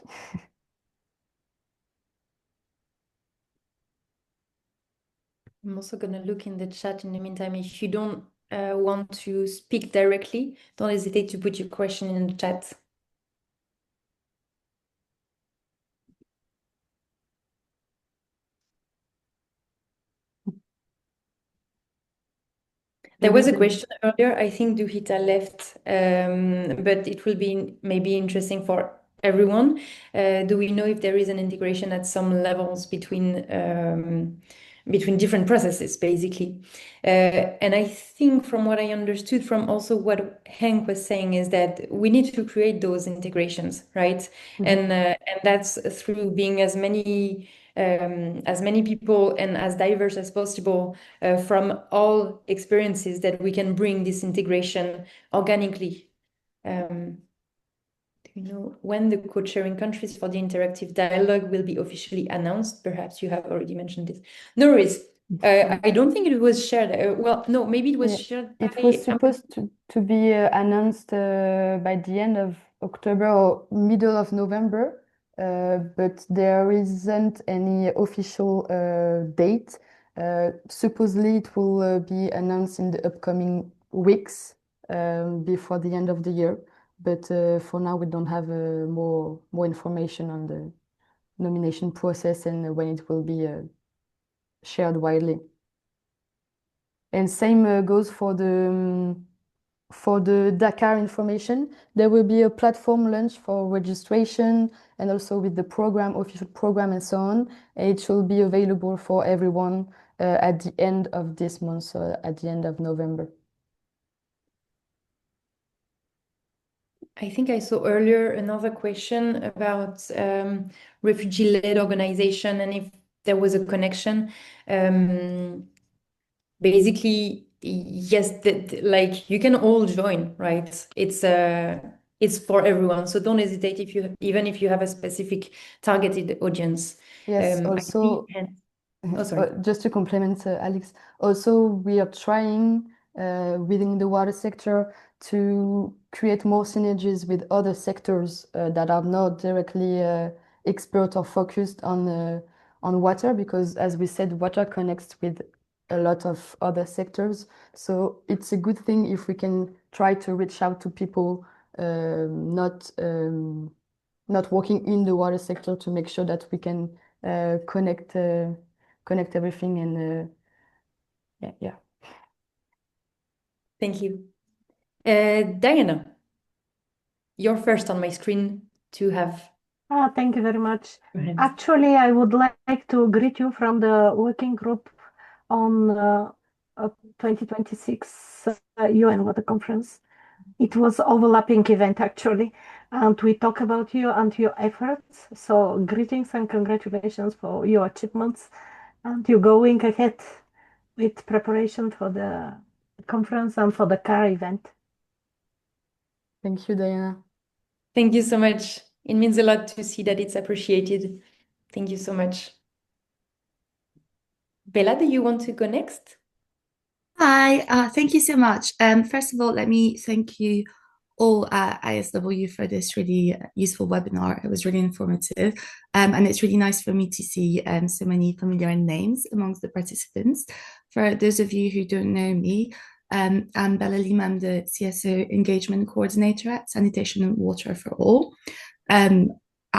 I'm also going to look in the chat in the meantime. If you don't want to speak directly, don't hesitate to put your question in the chat. There was a question earlier. I think Duhita left, but it will be maybe interesting for everyone. Do we know if there is an integration at some levels between different processes, basically? And I think from what I understood from also what Henk was saying is that we need to create those integrations, right? And that's through being as many people and as diverse as possible from all experiences that we can bring this integration organically. Do you know when the co-chairing countries for the interactive dialogue will be officially announced? Perhaps you have already mentioned this. No worries. I don't think it was shared. Well, no, maybe it was shared. It was supposed to be announced by the end of October or middle of November, but there isn't any official date. Supposedly it will be announced in the upcoming weeks before the end of the year. But for now, we don't have more information on the nomination process and when it will be shared widely. And same goes for the Dakar information. There will be a platform launch for registration and also with the program, official program and so on. And it will be available for everyone at the end of this month, so at the end of November. I think I saw earlier another question about refugee-led organization and if there was a connection. Basically, yes, like you can all join, right? It's for everyone. So don't hesitate even if you have a specific targeted audience. Yes, also, sorry. just to complement Alex, also we are trying within the water sector to create more synergies with other sectors that are not directly expert or focused on water, because as we said, water connects with a lot of other sectors. So it's a good thing if we can try to reach out to people not working in the water sector to make sure that we can connect everything and yeah. Thank you. Diana, you're first on my screen to have. Thank you very much. Actually, I would like to greet you from the working group on 2026 UN-Water Conference. It was overlapping event actually, and we talk about you and your efforts. So greetings and congratulations for your achievements, and you going ahead with preparation for the conference and for the car event. Thank you, Diana. Thank you so much. It means a lot to see that it's appreciated. Thank you so much. Bella, do you want to go next? Hi, thank you so much. First of all, let me thank you all at ISW for this really useful webinar. It was really informative, and it's really nice for me to see so many familiar names amongst the participants. For those of you who don't know me, I'm Bella Lima. I'm the CSO Engagement Coordinator at Sanitation and Water for All.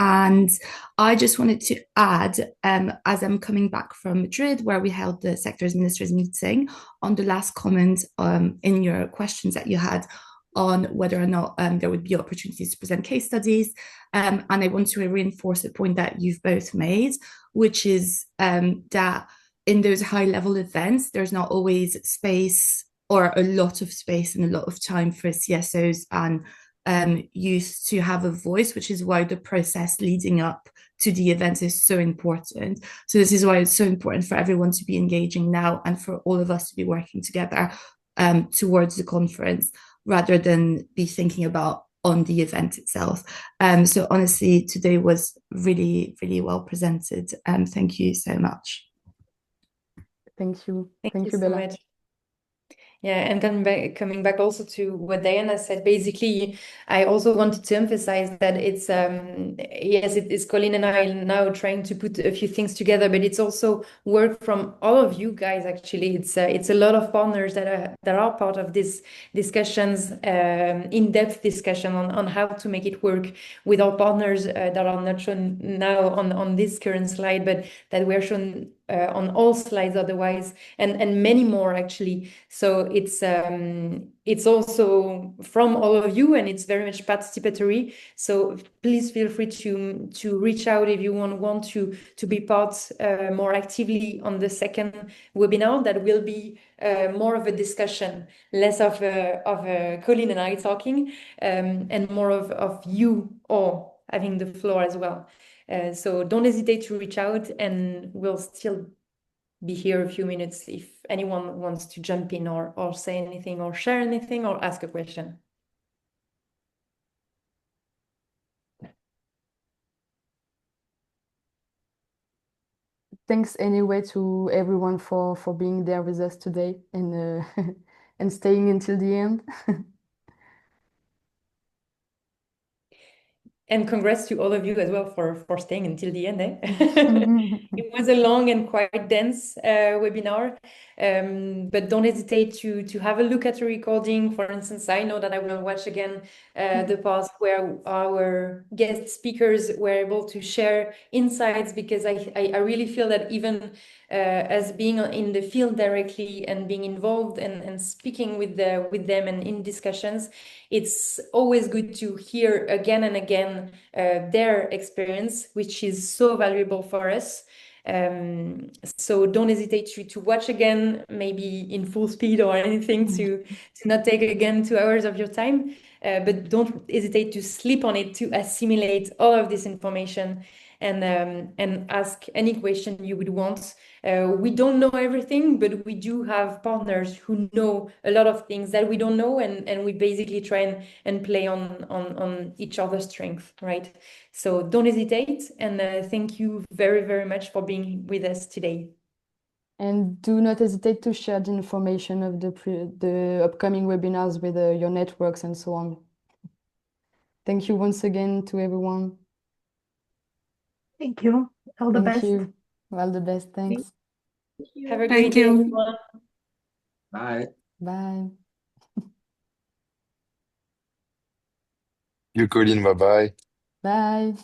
And I just wanted to add, as I'm coming back from Madrid, where we held the sectors ministers meeting, on the last comment in your questions that you had on whether or not there would be opportunities to present case studies. And I want to reinforce a point that you've both made, which is that in those high level events, there's not always space or a lot of space and a lot of time for CSOs and youth to have a voice, which is why the process leading up to the event is so important. So this is why it's so important for everyone to be engaging now and for all of us to be working together towards the conference rather than be thinking about on the event itself. So honestly, today was really, really well presented. Thank you so much. Thank you. Thank you so Bella. much. Yeah, and then coming back also to what Diana said, basically, I also wanted to emphasize that it's, yes, it is Colin and I now trying to put a few things together, but it's also work from all of you guys, actually. It's a lot of partners that are part of these discussions, in-depth discussion on how to make it work with our partners that are not shown now on this current slide, but that were shown on all slides otherwise, and many more actually. So it's also from all of you, and it's very much participatory. So please feel free to reach out if you want to be part more actively on the second webinar. That will be more of a discussion, less of Colin and I talking, and more of you all having the floor as well. So don't hesitate to reach out, and we'll still be here a few minutes if anyone wants to jump in or say anything or share anything or ask a question. Thanks anyway to everyone for being there with us today and and staying until the end. And congrats to all of you as well for staying until the end. It was a long and quite dense webinar, but don't hesitate to have a look at the recording. For instance, I know that I will watch again the part where our guest speakers were able to share insights, because I really feel that even as being in the field directly and being involved and speaking with them and in discussions, it's always good to hear again and again their experience, which is so valuable for us. So don't hesitate to watch again, maybe in full speed or anything, to not take again 2 hours of your time. But don't hesitate to sleep on it, to assimilate all of this information and ask any question you would want. We don't know everything, but we do have partners who know a lot of things that we don't know, and we basically try and play on each other's strength, right? So don't hesitate, and thank you very, very much for being with us today. And do not hesitate to share the information of the upcoming webinars with your networks and so on. Thank you once again to everyone. Thank you. All the best. Thank you. All the best. Thanks. Have a great day, everyone. Bye. Bye. You, Colin. Bye-bye. Bye.